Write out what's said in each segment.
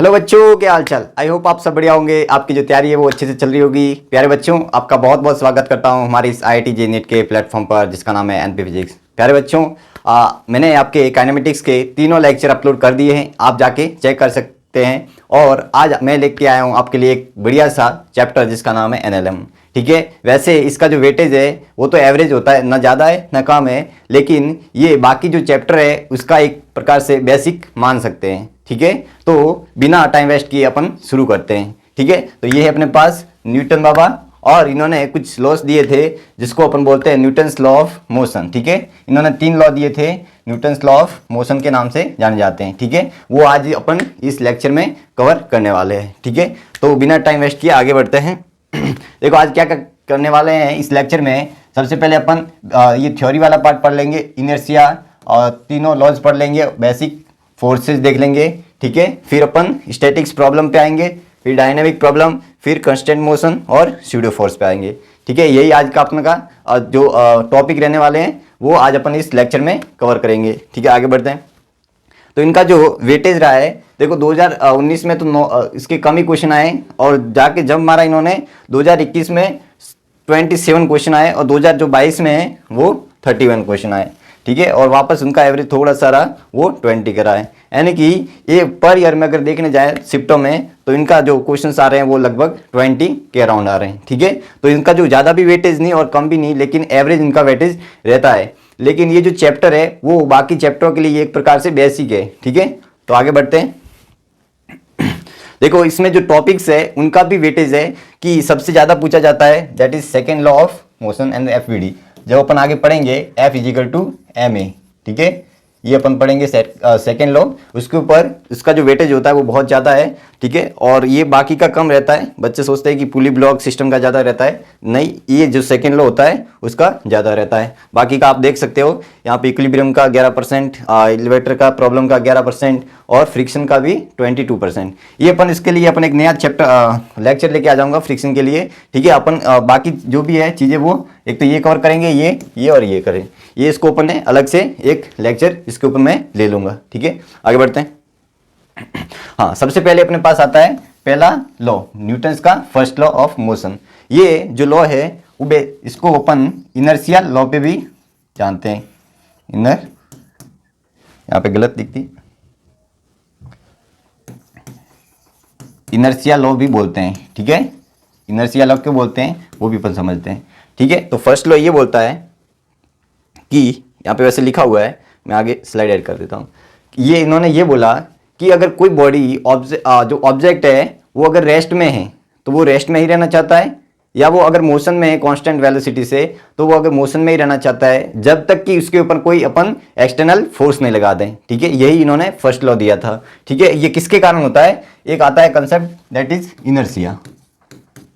Hello बच्चों, क्या हाल चाल। आई होप आप सब बढ़िया होंगे। आपकी जो तैयारी है वो अच्छे से चल रही होगी। प्यारे बच्चों, आपका बहुत बहुत स्वागत करता हूं हमारे इस IIT JEE नीट के प्लेटफॉर्म पर जिसका नाम है NP फिजिक्स। प्यारे बच्चों, मैंने आपके काइनेमेटिक्स के तीनों लेक्चर अपलोड कर दिए हैं, आप जाके चेक कर सकते हैं। और आज मैं लेके आया हूँ आपके लिए एक बढ़िया सा चैप्टर जिसका नाम है NLM। ठीक है, वैसे इसका जो वेटेज है वो तो एवरेज होता है, ना ज़्यादा है ना कम है, लेकिन ये बाकी जो चैप्टर है उसका एक प्रकार से बेसिक मान सकते हैं। ठीक है, तो बिना टाइम वेस्ट किए अपन शुरू करते हैं। ठीक है, तो ये है अपने पास न्यूटन बाबा और इन्होंने कुछ लॉस दिए थे जिसको अपन बोलते हैं न्यूटन्स लॉ ऑफ मोशन। ठीक है, इन्होंने 3 लॉ दिए थे, न्यूटन्स लॉ ऑफ मोशन के नाम से जाने जाते हैं। ठीक है, वो आज अपन इस लेक्चर में कवर करने वाले हैं। ठीक है, तो बिना टाइम वेस्ट किए आगे बढ़ते हैं। देखो आज क्या करने वाले हैं इस लेक्चर में। सबसे पहले अपन ये थ्योरी वाला पार्ट पढ़ लेंगे, इनर्शिया और तीनों लॉज पढ़ लेंगे, बेसिक फोर्सेस देख लेंगे। ठीक है, फिर अपन स्टैटिक्स प्रॉब्लम पे आएंगे, फिर डायनेमिक प्रॉब्लम, फिर कांस्टेंट मोशन और स्यूडो फोर्स पे आएंगे। ठीक है, यही आज का अपना का जो टॉपिक रहने वाले हैं वो आज अपन इस लेक्चर में कवर करेंगे। ठीक है, आगे बढ़ते हैं। तो इनका जो वेटेज रहा है, देखो 2019 में तो इसके कम ही क्वेश्चन आए और जाके जब मारा इन्होंने 2021 में 27 क्वेश्चन आए और 2022 में है वो 31 क्वेश्चन आए। ठीक है, और वापस उनका एवरेज थोड़ा सा रहा वो 20 का रहा है। यानी कि ये पर ईयर में अगर देखने जाए शिफ्टों में तो इनका जो क्वेश्चंस आ रहे हैं वो लगभग 20 के अराउंड आ रहे हैं। ठीक है, तो इनका जो ज़्यादा भी वेटेज नहीं और कम भी नहीं, लेकिन एवरेज इनका वेटेज रहता है। लेकिन ये जो चैप्टर है वो बाकी चैप्टरों के लिए एक प्रकार से बेसिक है। ठीक है, तो आगे बढ़ते हैं। देखो इसमें जो टॉपिक्स है उनका भी वेटेज है कि सबसे ज़्यादा पूछा जाता है that is second law of motion and FVD। जब अपन आगे पढ़ेंगे F = ma। ठीक है, ये अपन पढ़ेंगे सेकेंड लॉ, उसके ऊपर उसका जो वेटेज होता है वो बहुत ज़्यादा है। ठीक है, और ये बाकी का कम रहता है। बच्चे सोचते हैं कि पुली ब्लॉक सिस्टम का ज़्यादा रहता है, नहीं, ये जो सेकेंड लॉ होता है उसका ज़्यादा रहता है। बाकी का आप देख सकते हो यहाँ पे इक्विलिब्रियम का 11%, एलिवेटर का प्रॉब्लम का 11% और फ्रिक्शन का भी 22%। ये अपन इसके लिए अपन एक नया चैप्टर लेक्चर लेके आ जाऊँगा फ्रिक्शन के लिए। ठीक है, अपन बाकी जो भी है चीज़ें वो एक तो ये कवर करेंगे, ये और ये करें, ये इसको अपन ने अलग से एक लेक्चर इसके ऊपर मैं ले लूँगा। ठीक है, आगे बढ़ते हैं। हाँ, सबसे पहले अपने पास आता है पहला लॉ, न्यूटन्स का फर्स्ट लॉ ऑफ मोशन। ये जो लॉ है वो इसको अपन इनर्शिया लॉ पे भी जानते हैं। यहाँ पे गलत दिखती, इनर्शिया लॉ भी बोलते हैं। ठीक है, इनर्शिया लॉ क्यों बोलते हैं वो भी अपन समझते हैं। ठीक है, तो फर्स्ट लॉ ये बोलता है कि यहाँ पे वैसे लिखा हुआ है, मैं आगे स्लाइड ऐड कर देता हूँ। ये इन्होंने ये बोला कि अगर कोई बॉडी जो ऑब्जेक्ट है वो अगर रेस्ट में है तो वो रेस्ट में ही रहना चाहता है, या वो अगर मोशन में है कांस्टेंट वेलोसिटी से तो वो अगर मोशन में ही रहना चाहता है जब तक कि उसके ऊपर कोई अपन एक्सटर्नल फोर्स नहीं लगा दें। ठीक है, यही इन्होंने फर्स्ट लॉ दिया था। ठीक है, ये किसके कारण होता है, एक आता है कंसेप्ट दैट इज इनर्शिया।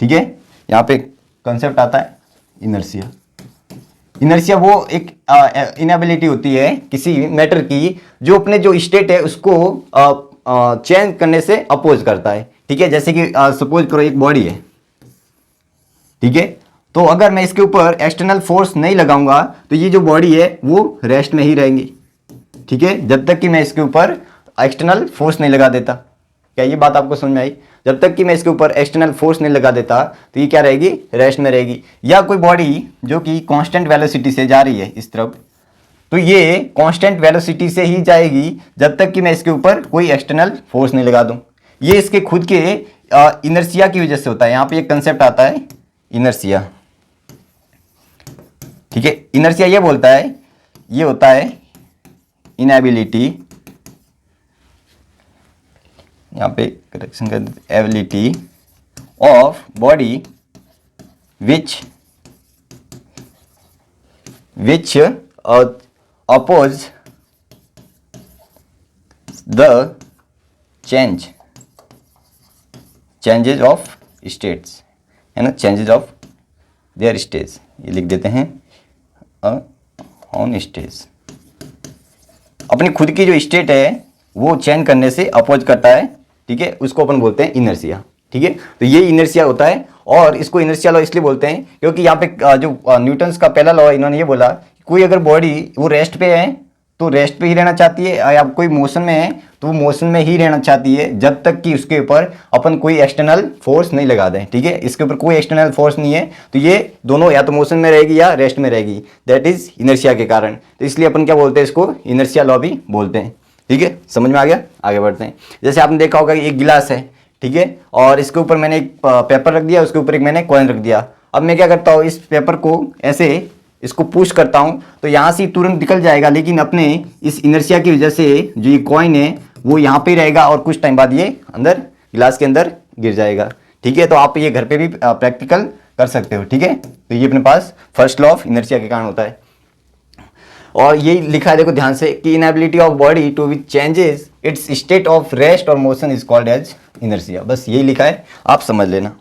ठीक है, यहाँ पे कंसेप्ट आता है इनर्शिया। इनर्शिया वो एक इनएबिलिटी होती है किसी मैटर की जो अपने जो स्टेट है उसको चेंज करने से अपोज करता है। ठीक है, जैसे कि सपोज करो एक बॉडी है। ठीक है, तो अगर मैं इसके ऊपर एक्सटर्नल फोर्स नहीं लगाऊंगा तो ये जो बॉडी है वो रेस्ट में ही रहेंगी। ठीक है, जब तक कि मैं इसके ऊपर एक्सटर्नल फोर्स नहीं लगा देता। क्या ये बात आपको समझ में आई? जब तक कि मैं इसके ऊपर एक्सटर्नल फोर्स नहीं लगा देता तो ये क्या रहेगी, रेस्ट में रहेगी। या कोई बॉडी जो कि कांस्टेंट वेलोसिटी से जा रही है इस तरफ, तो ये कांस्टेंट वेलोसिटी से ही जाएगी जब तक कि मैं इसके ऊपर कोई एक्सटर्नल फोर्स नहीं लगा दूं। ये इसके खुद के इनर्शिया की वजह से होता है। यहाँ पे एक कंसेप्ट आता है इनर्शिया। ठीक है, इनर्शिया ये बोलता है, ये होता है इनएबिलिटी, यहाँ पे करेक्शन कर देते, ability of body which oppose the changes of states, है ना, changes of their states। ये लिख देते हैं ऑन स्टेज। अपनी खुद की जो स्टेट है वो चेंज करने से अपोज करता है। ठीक है, उसको अपन बोलते हैं इनर्शिया। ठीक है, तो ये इनर्शिया होता है और इसको इनर्शिया लॉ इसलिए बोलते हैं क्योंकि यहाँ पे जो न्यूटन्स का पहला लॉ इन्होंने ये बोला कोई अगर बॉडी वो रेस्ट पे है तो रेस्ट पे ही रहना चाहती है, या कोई मोशन में है तो वो मोशन में ही रहना चाहती है जब तक कि उसके ऊपर अपन कोई एक्सटर्नल फोर्स नहीं लगा दें। ठीक है, इसके ऊपर कोई एक्सटर्नल फोर्स नहीं है तो ये दोनों या तो मोशन में रहेगी या रेस्ट में रहेगी, दैट इज इनर्शिया के कारण। तो इसलिए अपन क्या बोलते हैं, इसको इनर्शिया लॉ भी बोलते हैं। ठीक है, समझ में आ गया? आगे बढ़ते हैं। जैसे आपने देखा होगा कि एक गिलास है, ठीक है, और इसके ऊपर मैंने एक पेपर रख दिया, उसके ऊपर एक मैंने कॉइन रख दिया। अब मैं क्या करता हूँ, इस पेपर को ऐसे इसको पुश करता हूँ तो यहाँ से तुरंत निकल जाएगा, लेकिन अपने इस इनर्शिया की वजह से जो ये कॉइन है वो यहाँ पे रहेगा और कुछ टाइम बाद ये अंदर गिलास के अंदर गिर जाएगा। ठीक है, तो आप ये घर पे भी प्रैक्टिकल कर सकते हो। ठीक है, तो ये अपने पास फर्स्ट लॉ ऑफ इनर्शिया के कारण होता है। और ये लिखा है, देखो ध्यान से, कि inability of body to which changes its state of rest और motion is called as inertia. बस यही लिखा है, आप समझ लेना।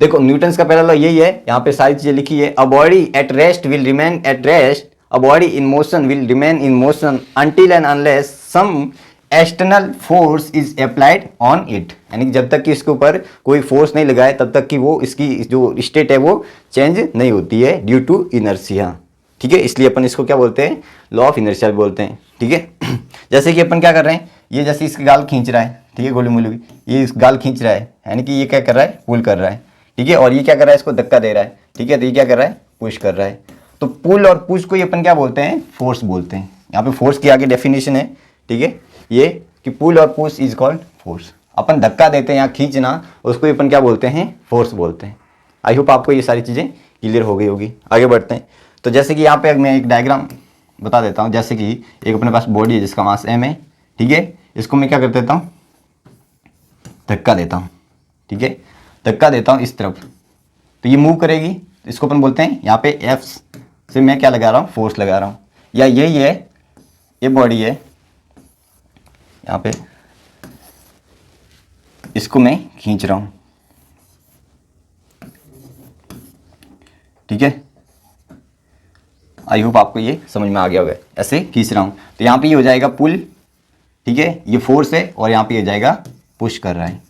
देखो न्यूटन्स का पहला लॉ यही है, यहाँ पे सारी चीजें लिखी है। A body at rest will remain at rest, a body in motion will remain in motion until and unless some external force is applied on it. यानी कि जब तक कि इसके ऊपर कोई फोर्स नहीं लगाए तब तक कि वो इसकी जो स्टेट है वो चेंज नहीं होती है ड्यू टू इनर्शिया। ठीक है, इसलिए अपन इसको क्या बोलते हैं, लॉ ऑफ इनर्शिया बोलते हैं। ठीक है, जैसे कि अपन क्या कर रहे हैं, ये जैसे इसकी गाल खींच रहा है, ठीक है, गोली मोली ये इस गाल खींच रहा है, यानी कि ये क्या कर रहा है, पुल कर रहा है। ठीक है, और ये क्या कर रहा है, इसको धक्का दे रहा है। ठीक है, तो ये क्या कर रहा है, पुश कर रहा है। तो पुल और पुश को ये अपन क्या बोलते हैं, फोर्स बोलते हैं। यहाँ पे फोर्स की आगे डेफिनेशन है, ठीक है, ये कि पुल और पुश इज कॉल्ड फोर्स। अपन धक्का देते हैं या खींचना, उसको अपन क्या बोलते हैं, फोर्स बोलते हैं। आई होप आपको ये सारी चीज़ें क्लियर हो गई होगी। आगे बढ़ते हैं। तो जैसे कि यहाँ पे मैं एक डायग्राम बता देता हूँ। जैसे कि एक अपने पास बॉडी है जिसका मास m है, ठीक है, इसको मैं क्या कर देता हूँ, धक्का देता हूँ। ठीक है, धक्का देता हूँ इस तरफ, तो ये मूव करेगी। इसको अपन बोलते हैं, यहाँ पे F से मैं क्या लगा रहा हूँ, फोर्स लगा रहा हूँ। या यही है, ये बॉडी है, यहाँ पे इसको मैं खींच रहा हूँ। ठीक है, आई होप आपको ये समझ में आ गया होगा। ऐसे खींच रहा हूँ तो यहाँ पे ये हो जाएगा पुल, ठीक है, ये फोर्स है, और यहाँ पे ये जाएगा पुश कर रहा है।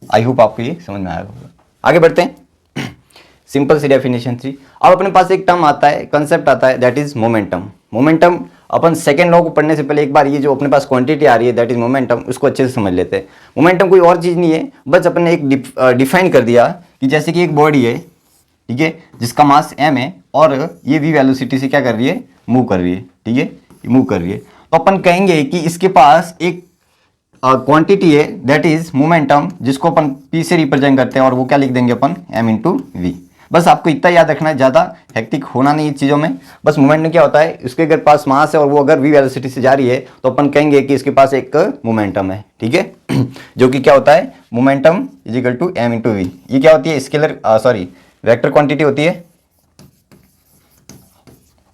आई होप आपको ये समझ में आया होगा। आगे बढ़ते हैं। सिंपल सी डेफिनेशन थी। अब अपने पास एक टर्म आता है, कंसेप्ट आता है, that is momentum. Momentum upon second law को पढ़ने से पहले एक बार ये जो अपने पास क्वांटिटी आ रही है दैट इज मोमेंटम, उसको अच्छे से समझ लेते हैं। मोमेंटम कोई और चीज़ नहीं है, बस अपन ने एक डिफाइन कर दिया कि जैसे कि एक बॉडी है, ठीक है, जिसका मास m है और ये v वेलोसिटी से क्या कर रही है, मूव कर रही है। ठीक है, मूव कर रही है, तो अपन कहेंगे कि इसके पास एक क्वांटिटी है दैट इज मोमेंटम, जिसको अपन p से रिप्रेजेंट करते हैं, और वो क्या लिख देंगे अपन, m इंटू वी। बस आपको इतना याद रखना है, ज़्यादा हेक्टिक होना नहीं चीज़ों में। बस मोमेंट में क्या होता है, उसके अगर पास मास है और वो अगर v वेलोसिटी से जा रही है तो अपन कहेंगे कि इसके पास एक मोमेंटम है। ठीक है, जो कि क्या होता है, momentum is equal to m into V. ये क्या होती है, स्केलर सॉरी वेक्टर क्वांटिटी होती है,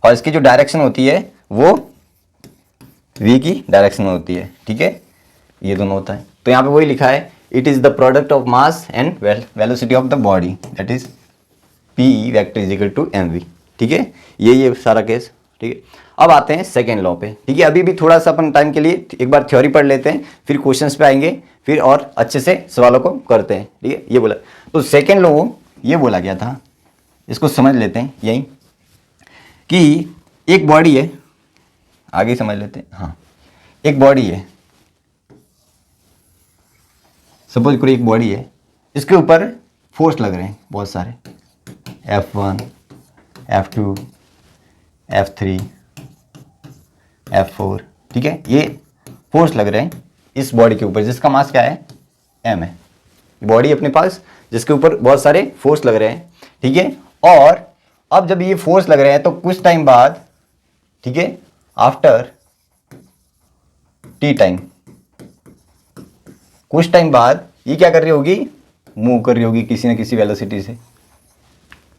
और इसकी जो डायरेक्शन होती है वो v की डायरेक्शन में होती है। ठीक है, ये दोनों होता है। तो यहाँ पे वही लिखा है, it is the product of mass and velocity of the body, that is p vector is equal to mv। ठीक है, ये सारा केस। ठीक है, अब आते हैं सेकेंड लॉ पे। ठीक है, अभी भी थोड़ा सा अपन टाइम के लिए एक बार थ्योरी पढ़ लेते हैं, फिर क्वेश्चंस पे आएंगे, फिर और अच्छे से सवालों को करते हैं। ठीक है, ये बोला तो सेकेंड लॉ ये बोला गया था, इसको समझ लेते हैं यही, कि एक बॉडी है, आगे समझ लेते हैं। हाँ, एक बॉडी है, सपोज करो एक बॉडी है, इसके ऊपर फोर्स लग रहे हैं बहुत सारे, F1 F2 F3 F4। ठीक है, ये फोर्स लग रहे हैं इस बॉडी के ऊपर जिसका मास क्या है, m है। बॉडी अपने पास जिसके ऊपर बहुत सारे फोर्स लग रहे हैं। ठीक है, और अब जब ये फोर्स लग रहे हैं तो कुछ टाइम बाद, ठीक है, आफ्टर टी टाइम, कुछ टाइम बाद ये क्या कर रही होगी, मूव कर रही होगी किसी न किसी वेलोसिटी से।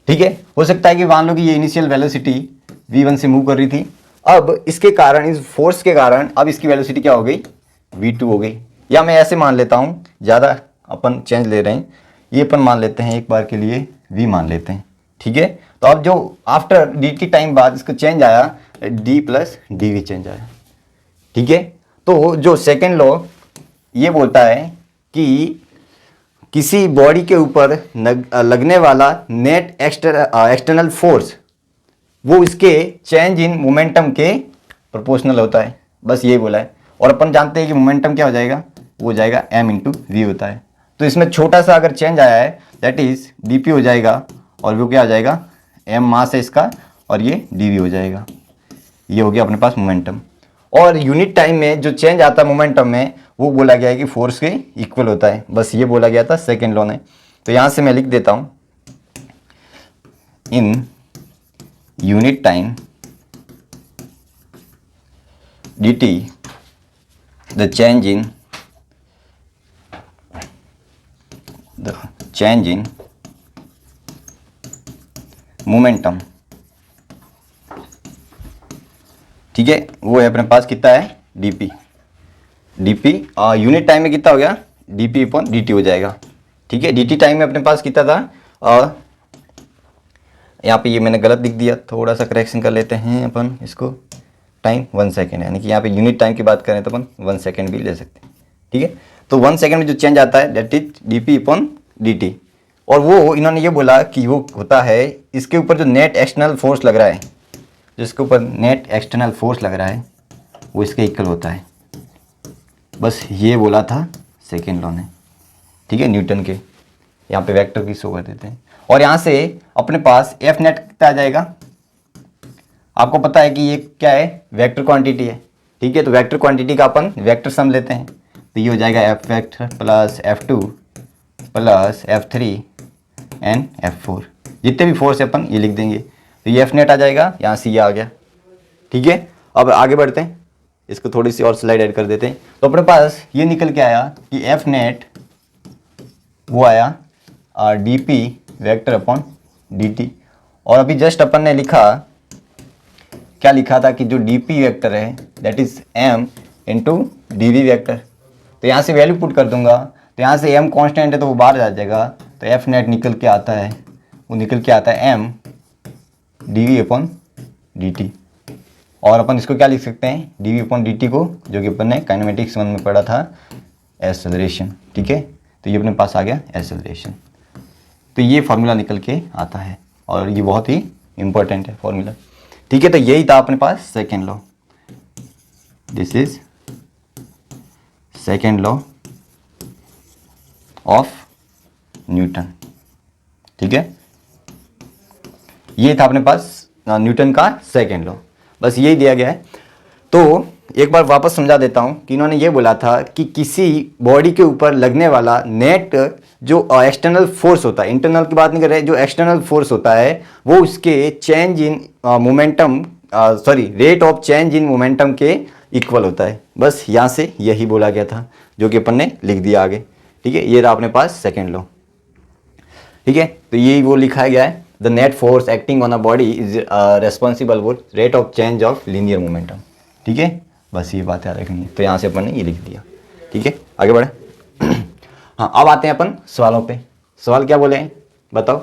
ठीक है, हो सकता है कि मान लो कि ये इनिशियल वेलोसिटी v1 से मूव कर रही थी, अब इसके कारण, इस फोर्स के कारण अब इसकी वेलोसिटी क्या हो गई, v2 हो गई। या मैं ऐसे मान लेता हूँ, ज़्यादा अपन चेंज ले रहे हैं, ये अपन मान लेते हैं एक बार के लिए v मान लेते हैं। ठीक है, तो अब जो आफ्टर dt टाइम बाद इसका चेंज आया, d प्लस dv चेंज आया। ठीक है, तो जो सेकेंड लॉ ये बोलता है कि किसी बॉडी के ऊपर लगने वाला नेट एक्सटर्नल फोर्स वो इसके चेंज इन मोमेंटम के प्रोपोर्शनल होता है, बस यही बोला है। और अपन जानते हैं कि मोमेंटम क्या हो जाएगा, वो हो जाएगा m इंटू वी होता है। तो इसमें छोटा सा अगर चेंज आया है दैट इज dp हो जाएगा, और वो क्या हो जाएगा, m मास है इसका और ये dv हो जाएगा। ये हो गया अपने पास मोमेंटम। और यूनिट टाइम में जो चेंज आता है मोमेंटम में वो बोला गया है कि फोर्स के इक्वल होता है, बस ये बोला गया था सेकेंड लॉ ने। तो यहाँ से मैं लिख देता हूँ, in unit time dt the change in momentum, ठीक है, वो है अपने पास कितना है dp यूनिट टाइम में कितना हो गया dp अपॉन dt हो जाएगा, ठीक है। dt टाइम में अपने पास कितना था, यहाँ पे ये मैंने गलत लिख दिया, थोड़ा सा करेक्शन कर लेते हैं अपन इसको। टाइम 1 सेकेंड, यानी कि यहाँ पे यूनिट टाइम की बात करें तो अपन 1 सेकेंड भी ले सकते हैं, ठीक है। तो 1 सेकेंड में जो चेंज आता है that is dp upon dt। और वो इन्होंने ये बोला कि वो होता है इसके ऊपर जो नेट एक्सटर्नल फोर्स लग रहा है, जिसके ऊपर नेट एक्सटर्नल फोर्स लग रहा है वो इसके इक्वल होता है, बस ये बोला था सेकेंड लॉ ने, ठीक है, न्यूटन के। यहाँ पे वेक्टर की शो कर देते हैं। और यहाँ से अपने पास एफ नेट कितना आ जाएगा, आपको पता है कि ये क्या है, वेक्टर क्वांटिटी है, ठीक है। तो वेक्टर क्वांटिटी का अपन वेक्टर सम लेते हैं, तो ये हो जाएगा F vector plus F2 plus F3 and F4, जितने भी फोर्स है अपन ये लिख देंगे। तो ये एफ नेट आ जाएगा, यहाँ से ये आ गया, ठीक है। अब आगे बढ़ते हैं, इसको थोड़ी सी और स्लाइड ऐड कर देते हैं। तो अपने पास ये निकल के आया कि एफ नेट वो आया dp वेक्टर अपॉन dt। और अभी जस्ट अपन ने लिखा, क्या लिखा था कि जो dp वेक्टर है that is m into dv vector. तो यहाँ से वैल्यू पुट कर दूंगा, तो यहाँ से m कांस्टेंट है तो वो बाहर आ जाएगा, तो एफ नेट निकल के आता है, वो निकल के आता है m dv अपॉन dt। और अपन इसको क्या लिख सकते हैं, dv अपॉन dt को, जो कि अपन ने काइनेमेटिक्स 1 में पढ़ा था, एक्सेलरेशन, ठीक है। तो ये अपने पास आ गया एक्सेलरेशन। तो ये फार्मूला निकल के आता है और ये बहुत ही इंपॉर्टेंट है फार्मूला, ठीक है। तो यही था अपने पास second law, this is second law of Newton, ठीक है। ये था अपने पास न्यूटन का सेकेंड लॉ, बस यही दिया गया है। तो एक बार वापस समझा देता हूँ कि इन्होंने ये बोला था कि किसी बॉडी के ऊपर लगने वाला नेट जो एक्सटर्नल फोर्स होता है, इंटरनल की बात नहीं कर रहे, जो एक्सटर्नल फोर्स होता है वो उसके change in momentum rate of change in momentum के इक्वल होता है। बस यहाँ से यही बोला गया था, जो कि अपन ने लिख दिया आगे, ठीक है। ये रहा अपने पास सेकेंड लॉ, ठीक है। तो यही वो लिखा गया है, the net force acting on a body is responsible for rate of change of linear momentum, ठीक है। बस ये बात याद रखनी है, तो यहाँ से अपन ने ये लिख दिया, ठीक है। आगे बढ़े। हाँ, अब आते हैं अपन सवालों पे। सवाल क्या बोले हैं बताओ,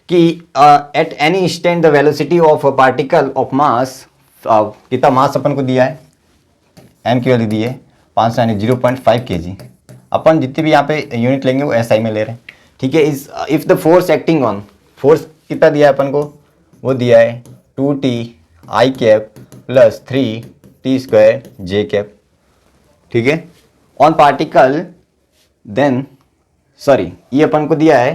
कि at any instant the velocity of a particle of mass, कितना मास अपन को दिया है, एम की वैल्यू दी है 5 यानी 0.5 kg। अपन जितने भी यहाँ पे यूनिट लेंगे वो SI में ले रहे हैं, ठीक है। Is if the force acting on, force कितना दिया है अपन को, वो दिया है 2T I cap plus 3T square J cap, ठीक है, ऑन पार्टिकल। देन ये अपन को दिया है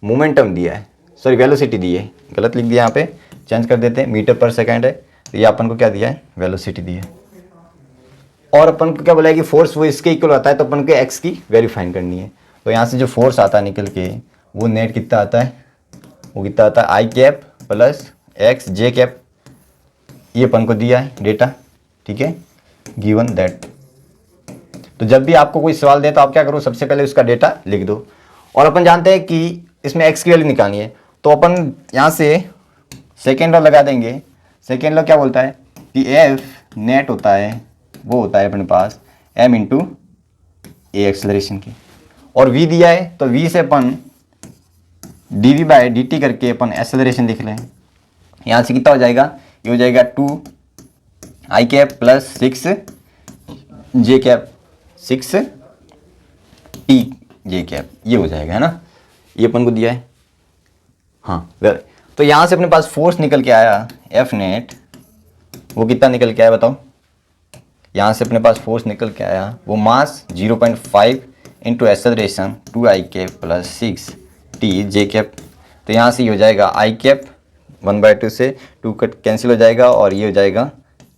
मोमेंटम दिया है, वेलोसिटी दी है, गलत लिख दिया यहाँ पे, चेंज कर देते हैं, मीटर पर सेकेंड है, तो ये अपन को क्या दिया है, वेलोसिटी दी है। और अपन को क्या बोला है कि फोर्स वो इसके इक्वल आता है, तो अपन को एक्स की वैल्यू फाइंड करनी है। तो यहाँ से जो फोर्स आता है निकल के, वो नेट कितना आता है, वो कितना आता है आई कैप प्लस एक्स जे कैप, ये अपन को दिया है डेटा, ठीक है, गिवन दैट। तो जब भी आपको कोई सवाल दे तो आप क्या करो, सबसे पहले उसका डेटा लिख दो। और अपन जानते हैं कि इसमें एक्स की वैल्यू निकालनी है, तो अपन यहाँ से सेकेंड लॉ लगा देंगे। सेकेंड लॉ क्या बोलता है कि एफ नेट होता है, वो होता है अपने पास एम इंटू ए एक्सलरेशन की, और वी दिया है तो वी से अपन d we by d t करके अपन एक्सलरेशन लिख लें। यहाँ से कितना हो जाएगा, ये हो जाएगा 2 आई कैप प्लस 6 जे कैप 6 टी जे कैप, ये हो जाएगा, है ना, ये अपन को दिया है। हाँ, तो यहाँ से अपने पास फोर्स निकल के आया एफ नेट वो कितना निकल के आया बताओ। यहाँ से अपने पास फोर्स निकल के आया, वो मास 0.5 into acceleration 2i cap plus 6t जे कैप। तो यहाँ से ये हो जाएगा i कैप 1/2 से 2 कट कैंसिल हो जाएगा और ये हो जाएगा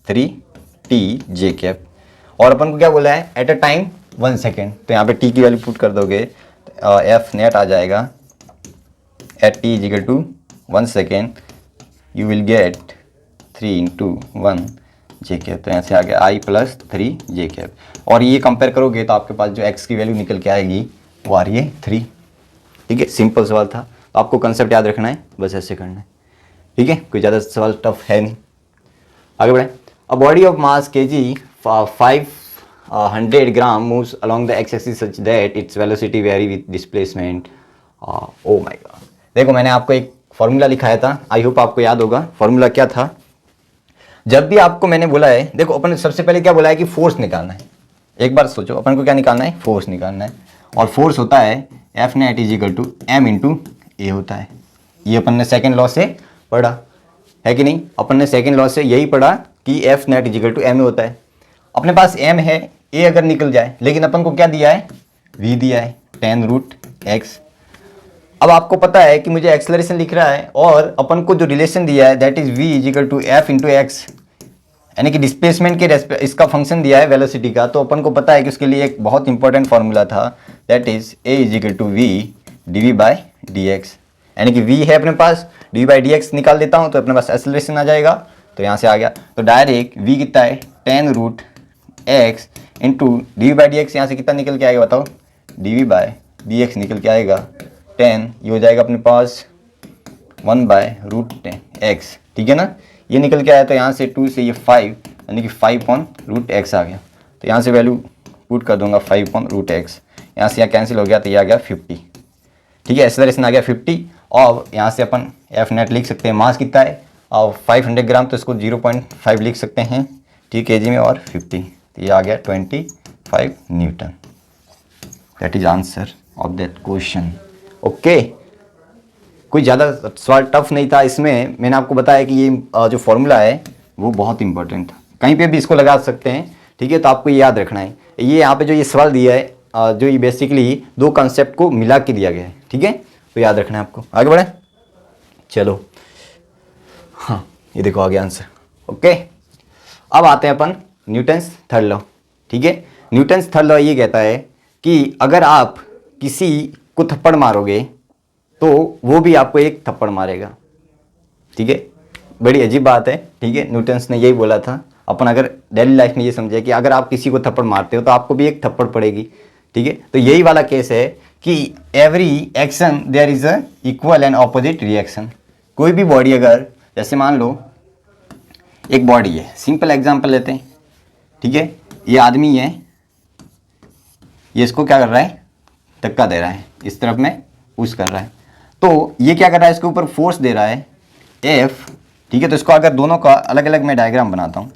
3t जे कैप। और अपन को क्या बोला है, एट अ टाइम 1 सेकेंड। तो यहाँ पे t की वैल्यू पुट कर दोगे, एफ नेट आ जाएगा एट t इजिकल टू 1 सेकेंड, you will get 3 into 1 J cap. तो यहाँ से आ गया i प्लस 3 जे कैप। और ये कंपेयर करोगे तो आपके पास जो x की वैल्यू निकल के आएगी वो आ रही है 3। ठीक है, सिंपल सवाल था। तो आपको कंसेप्ट याद रखना है, बस ऐसे करना है। ठीक है, कोई ज़्यादा सवाल टफ है नहीं। आगे बढ़े। A body of mass kg 500 gram moves along the x-axis such that its velocity vary with displacement। Oh my God, देखो मैंने आपको एक फॉर्मूला लिखाया था, आई होप आपको याद होगा। फॉर्मूला क्या था, जब भी आपको मैंने बोला है, देखो अपन ने सबसे पहले क्या बोला है कि फोर्स निकालना है। एक बार सोचो, अपन को क्या निकालना है, फोर्स निकालना है। और फोर्स होता है F net is equal to m into a होता है। ये अपन ने सेकेंड लॉ से पढ़ा है कि नहीं, अपन ने सेकेंड लॉ से यही पढ़ा कि F net is equal to M A होता है। अपने पास एम है, ए अगर निकल जाए, लेकिन अपन को क्या दिया है, वी दिया है 10√x। अब आपको पता है कि मुझे एक्सेलरेशन लिख रहा है और अपन को जो रिलेशन दिया है that is v is equal to F into X, यानी कि डिस्प्लेसमेंट के इसका फंक्शन दिया है वेलोसिटी का। तो अपन को पता है कि उसके लिए एक बहुत इंपॉर्टेंट फार्मूला था, that is a is equal to V D by D X, यानी कि v है अपने पास, डी बाई डी एक्स निकाल देता हूँ तो अपने पास एक्सेलरेशन आ जाएगा। तो यहाँ से आ गया, तो डायरेक्ट v कितना है 10√x into D we by D X. यहाँ से कितना निकल के आएगा बताओ, D we by D X निकल के आएगा 10, ये हो जाएगा अपने पास 1/√10x। ठीक है ना, ये निकल के आया। तो यहाँ से 2 से ये 5, यानी कि 5/√x आ गया। तो यहाँ से वैल्यू पुट कर दूंगा 5/√x, यहाँ से यहाँ कैंसिल हो गया, तो ये आ गया 50। ठीक है, एक्सेलरेशन आ गया 50। और यहाँ से अपन एफ नेट लिख सकते हैं, मास कितना है और 500 ग्राम, तो इसको 0.5 लिख सकते हैं, ठीक है, kg में, और 50, तो ये आ गया 25 Newton. That is answer of that question. Okay, कोई ज़्यादा सवाल टफ नहीं था इसमें। मैंने आपको बताया कि ये जो फॉर्मूला है वो बहुत इंपॉर्टेंट था, कहीं पे भी इसको लगा सकते हैं। ठीक है, तो आपको ये याद रखना है। ये यहाँ पे जो ये सवाल दिया है, जो ये बेसिकली दो कंसेप्ट को मिला के दिया गया है। ठीक है, तो याद रखना है आपको। आगे बढ़े, चलो, हाँ ये देखो आ गया आंसर। ओके, अब आते हैं अपन न्यूटन्स थर्ड लॉ। ठीक है, न्यूटन्स थर्ड लॉ ये कहता है कि अगर आप किसी को थप्पड़ मारोगे तो वो भी आपको एक थप्पड़ मारेगा। ठीक है, बड़ी अजीब बात है। ठीक है, न्यूटन्स ने यही बोला था। अपन अगर डेली लाइफ में ये समझे कि अगर आप किसी को थप्पड़ मारते हो तो आपको भी एक थप्पड़ पड़ेगी। ठीक है, तो यही वाला केस है कि every action there is a equal and opposite reaction. कोई भी बॉडी, अगर जैसे मान लो एक बॉडी है, सिंपल एग्जाम्पल लेते हैं। ठीक है, ये आदमी है, ये इसको क्या कर रहा है, धक्का दे रहा है, इस तरफ में पुश कर रहा है। तो ये क्या कर रहा है, इसके ऊपर फोर्स दे रहा है F। ठीक है, तो इसको अगर दोनों का अलग अलग मैं डायग्राम बनाता हूँ।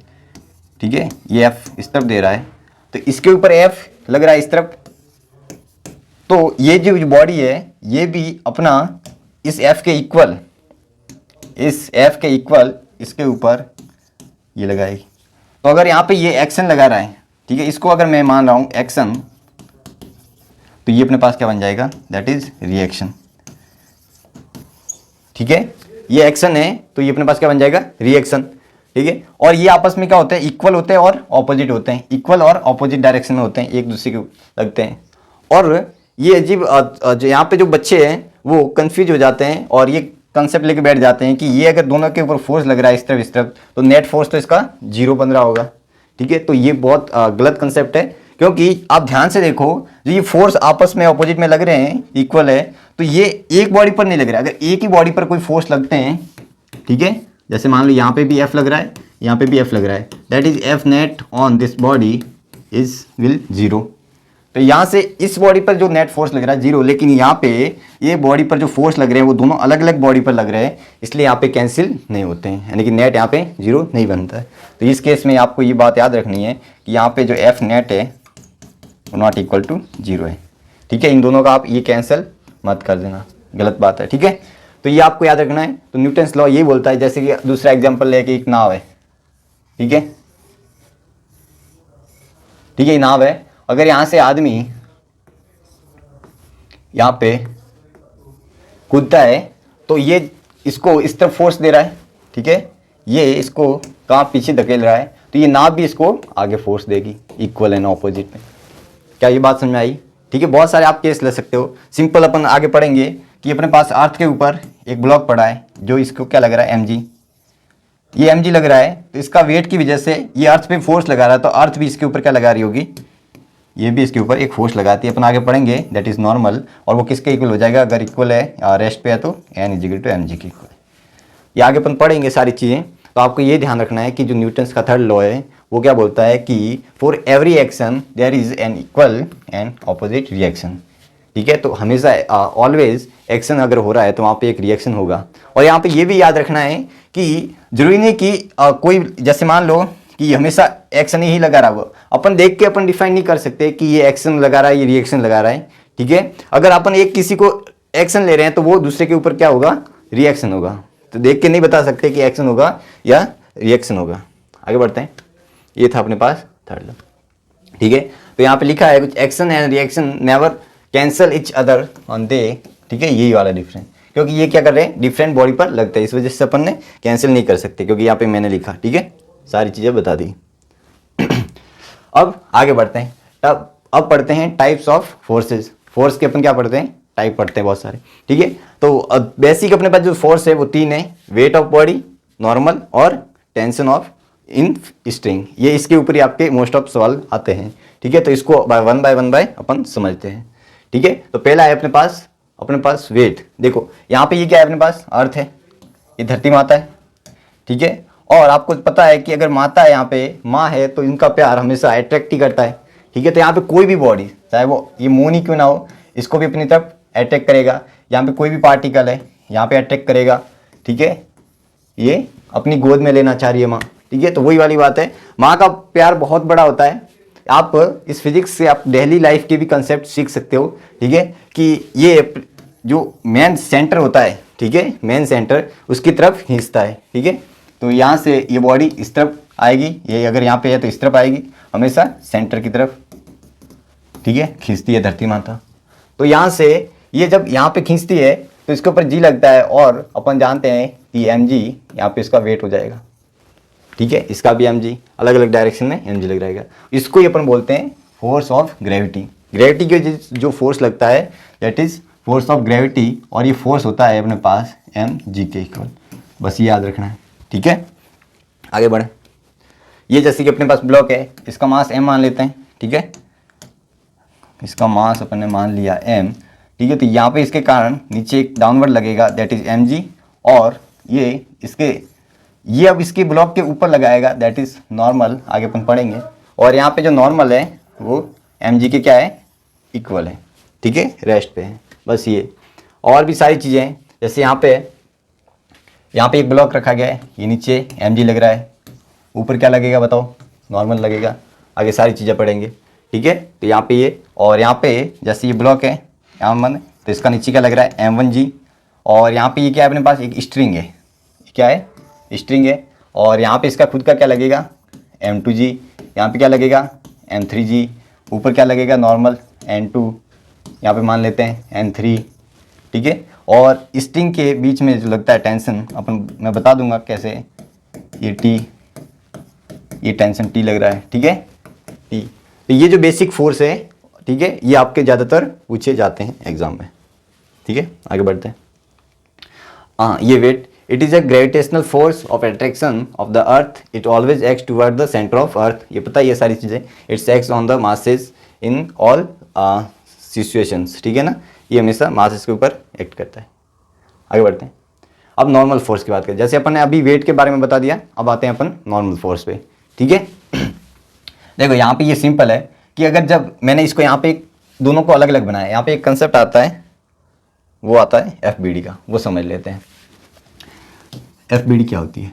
ठीक है, ये F इस तरफ दे रहा है, तो इसके ऊपर F लग रहा है इस तरफ। तो ये जो बॉडी है ये भी अपना इस F के इक्वल, इस F के इक्वल इसके ऊपर ये लगाएगी। तो अगर यहाँ पे ये एक्शन लगा रहा है, ठीक है, इसको अगर मैं मान रहा हूँ एक्शन, तो ये अपने पास क्या बन जाएगा, दैट इज रिएक्शन। ठीक है, ये एक्शन है तो ये अपने पास क्या बन जाएगा, रिएक्शन। ठीक है, और ये आपस में क्या होते हैं, इक्वल होते हैं और ऑपोजिट होते हैं, इक्वल और ऑपोजिट डायरेक्शन में होते हैं, एक दूसरे को लगते हैं। और ये अजीब जो यहाँ पे जो बच्चे हैं वो कंफ्यूज हो जाते हैं और ये कंसेप्ट लेके बैठ जाते हैं कि ये अगर दोनों के ऊपर फोर्स लग रहा है इस तरफ तो नेट फोर्स तो इसका 0 बन रहा होगा। ठीक है, तो ये बहुत गलत कंसेप्ट है, क्योंकि आप ध्यान से देखो जो ये फोर्स आपस में ऑपोजिट में लग रहे हैं, इक्वल है, तो ये एक बॉडी पर नहीं लग रहा है। अगर एक ही बॉडी पर कोई फोर्स लगते हैं, ठीक है, जैसे मान लो यहाँ पे भी F लग रहा है, यहाँ पे भी F लग रहा है, that is F net on this body is will 0। तो यहाँ से इस बॉडी पर जो नेट फोर्स लग रहा है 0, लेकिन यहाँ पे ये बॉडी पर जो फोर्स लग रहे हैं वो दोनों अलग अलग बॉडी पर लग रहे हैं, इसलिए यहाँ पे कैंसिल नहीं होते हैं, यानी कि नेट यहाँ पे 0 नहीं बनता है। तो इस केस में आपको ये बात याद रखनी है कि यहाँ पे जो F नेट है नॉट इक्वल टू 0 है। ठीक है, इन दोनों का आप ये कैंसिल मत कर देना, गलत बात है। ठीक है, तो ये आपको याद रखना है। तो न्यूटन्स लॉ ये बोलता है, जैसे कि दूसरा एग्जांपल ले कि एक नाव है, ठीक है, ठीक है, नाव है। अगर यहाँ से आदमी यहाँ पे कूदता है तो ये इसको इस तरफ फोर्स दे रहा है, ठीक है, ये इसको कहाँ पीछे धकेल रहा है, तो ये नाव भी इसको आगे फोर्स देगी, इक्वल एंड ऑपोजिट में। क्या ये बात समझ में आई? ठीक है, बहुत सारे आप केस ले सकते हो। सिंपल अपन आगे पढ़ेंगे कि अपने पास अर्थ के ऊपर एक ब्लॉक पड़ा है, जो इसको क्या लग रहा है, mg, ये mg लग रहा है, तो इसका वेट की वजह से ये अर्थ पे फोर्स लगा रहा है, तो अर्थ भी इसके ऊपर क्या लगा रही होगी, ये भी इसके ऊपर एक फोर्स लगाती है। अपन आगे पढ़ेंगे दैट इज नॉर्मल, और वो किसके इक्वल हो जाएगा, अगर इक्वल है रेस्ट पे है तो n is equal to mg के इक्वल। ये आगे अपन पढ़ेंगे सारी चीज़ें। तो आपको ये ध्यान रखना है कि जो न्यूटन्स का थर्ड लॉ है वो क्या बोलता है कि for every action there is an equal and opposite reaction. ठीक है, तो हमेशा ऑलवेज एक्शन अगर हो रहा है तो वहाँ पे एक रिएक्शन होगा। और यहाँ पे ये भी याद रखना है कि जरूरी नहीं कि कोई, जैसे मान लो कि हमेशा एक्शन ही लगा रहा हो, अपन देख के अपन डिफाइन नहीं कर सकते कि ये एक्शन लगा रहा है, ये रिएक्शन लगा रहा है। ठीक है, अगर अपन एक किसी को एक्शन ले रहे हैं तो वो दूसरे के ऊपर क्या होगा, रिएक्शन होगा। तो देख के नहीं बता सकते कि एक्शन होगा या रिएक्शन होगा। आगे बढ़ते हैं, ये था अपने पास थर्ड लॉ। ठीक है, तो यहाँ पे लिखा है कुछ action and reaction never cancel each other on they. ठीक है, यही वाला डिफरेंस, क्योंकि ये क्या कर रहे हैं, डिफरेंट बॉडी पर लगता है, इस वजह से अपन ने कैंसिल नहीं कर सकते, क्योंकि यहाँ पे मैंने लिखा। ठीक है, सारी चीज़ें बता दी। अब आगे बढ़ते हैं, अब पढ़ते हैं टाइप्स ऑफ फोर्सेज। फोर्स के अपन क्या पढ़ते हैं, टाइप पढ़ते हैं बहुत सारे। ठीक है, तो बेसिक अपने पास जो फोर्स है वो तीन है, वेट ऑफ बॉडी, नॉर्मल और टेंशन ऑफ इन स्ट्रिंग। ये इसके ऊपर ही आपके मोस्ट ऑफ सवाल आते हैं। ठीक है, तो इसको बाय वन बाय अपन समझते हैं। ठीक है, तो पहला है अपने पास वेट। देखो यहाँ पे ये क्या है, अपने पास अर्थ है, ये धरती माता है। ठीक है, और आपको पता है कि अगर माता है, यहाँ पे माँ है, तो इनका प्यार हमेशा अट्रैक्ट ही करता है। ठीक है, तो यहाँ पे कोई भी बॉडी, चाहे वो ये मून ही क्यों ना हो, इसको भी अपनी तरफ अट्रैक्ट करेगा। यहाँ पे कोई भी पार्टिकल है, यहाँ पे अट्रैक्ट करेगा। ठीक है, ये अपनी गोद में लेना चाह रही है माँ। ठीक है, तो वही वाली बात है, माँ का प्यार बहुत बड़ा होता है। आप इस फिजिक्स से आप डेली लाइफ के भी कंसेप्ट सीख सकते हो। ठीक है, कि ये जो मेन सेंटर होता है, ठीक है, मेन सेंटर उसकी तरफ खींचता है। ठीक है, तो यहाँ से ये बॉडी इस तरफ आएगी, ये अगर यहाँ पे है तो इस तरफ आएगी, हमेशा सेंटर की तरफ। ठीक है, खींचती है धरती माता। तो यहाँ से ये जब यहाँ पे खींचती है तो इसके ऊपर जी लगता है, और अपन जानते हैं कि mg यहाँ पे इसका वेट हो जाएगा। ठीक है, इसका भी mg अलग अलग डायरेक्शन में mg लग जाएगा। इसको ही अपन बोलते हैं फोर्स ऑफ ग्रेविटी। ग्रेविटी के जो फोर्स लगता है that is force of gravity, और ये फोर्स होता है अपने पास mg के इक्वल। बस ये याद रखना है। ठीक है, आगे बढ़े। ये जैसे कि अपने पास ब्लॉक है, इसका मास m मान लेते हैं। ठीक है, इसका मास अपन ने मान लिया m। ठीक है, तो यहाँ पे इसके कारण नीचे एक डाउनवर्ड लगेगा दैट इज mg, और ये अब इसके ब्लॉक के ऊपर लगाएगा दैट इज नॉर्मल। आगे अपन पढ़ेंगे, और यहाँ पे जो नॉर्मल है वो mg के क्या है, इक्वल है। ठीक है, रेस्ट पे है। बस ये और भी सारी चीज़ें हैं, जैसे यहाँ पे एक ब्लॉक रखा गया है, ये नीचे mg लग रहा है, ऊपर क्या लगेगा बताओ, नॉर्मल लगेगा। आगे सारी चीज़ें पढ़ेंगे। ठीक है, तो यहाँ पे ये, और यहाँ पे जैसे ये ब्लॉक है यहाँ मन, तो इसका नीचे क्या लग रहा है, m1g, और यहाँ पे ये क्या है, अपने पास एक स्ट्रिंग है, क्या है, स्ट्रिंग है, और यहाँ पे इसका खुद का क्या लगेगा, m2g, यहाँ पे क्या लगेगा, m3g, ऊपर क्या लगेगा, नॉर्मल n2, यहाँ पे मान लेते हैं n3। ठीक है, और स्ट्रिंग के बीच में जो लगता है टेंशन, मैं बता दूंगा कैसे, ये t, ये टेंशन t लग रहा है। ठीक है, t, तो ये जो बेसिक फोर्स है, ठीक है, ये आपके ज़्यादातर पूछे जाते हैं एग्जाम में। ठीक है, आगे बढ़ते हैं। हाँ, ये weight, it is a gravitational force of attraction of the earth, it always acts toward the centre of earth. ये पता है ये सारी चीज़ें, it's acts on the masses in all situations. ठीक है ना, ये हमेशा मासेस के ऊपर एक्ट करता है। आगे बढ़ते हैं, अब नॉर्मल फोर्स की बात करें। जैसे अपन ने अभी वेट के बारे में बता दिया, अब आते हैं अपन नॉर्मल फोर्स पे। ठीक है, देखो यहाँ पे ये सिंपल है कि अगर जब मैंने इसको यहाँ पे दोनों को अलग अलग बनाया, यहाँ पे एक कंसेप्ट आता है, वो आता है FBD का, वो समझ लेते हैं। FBD क्या होती है?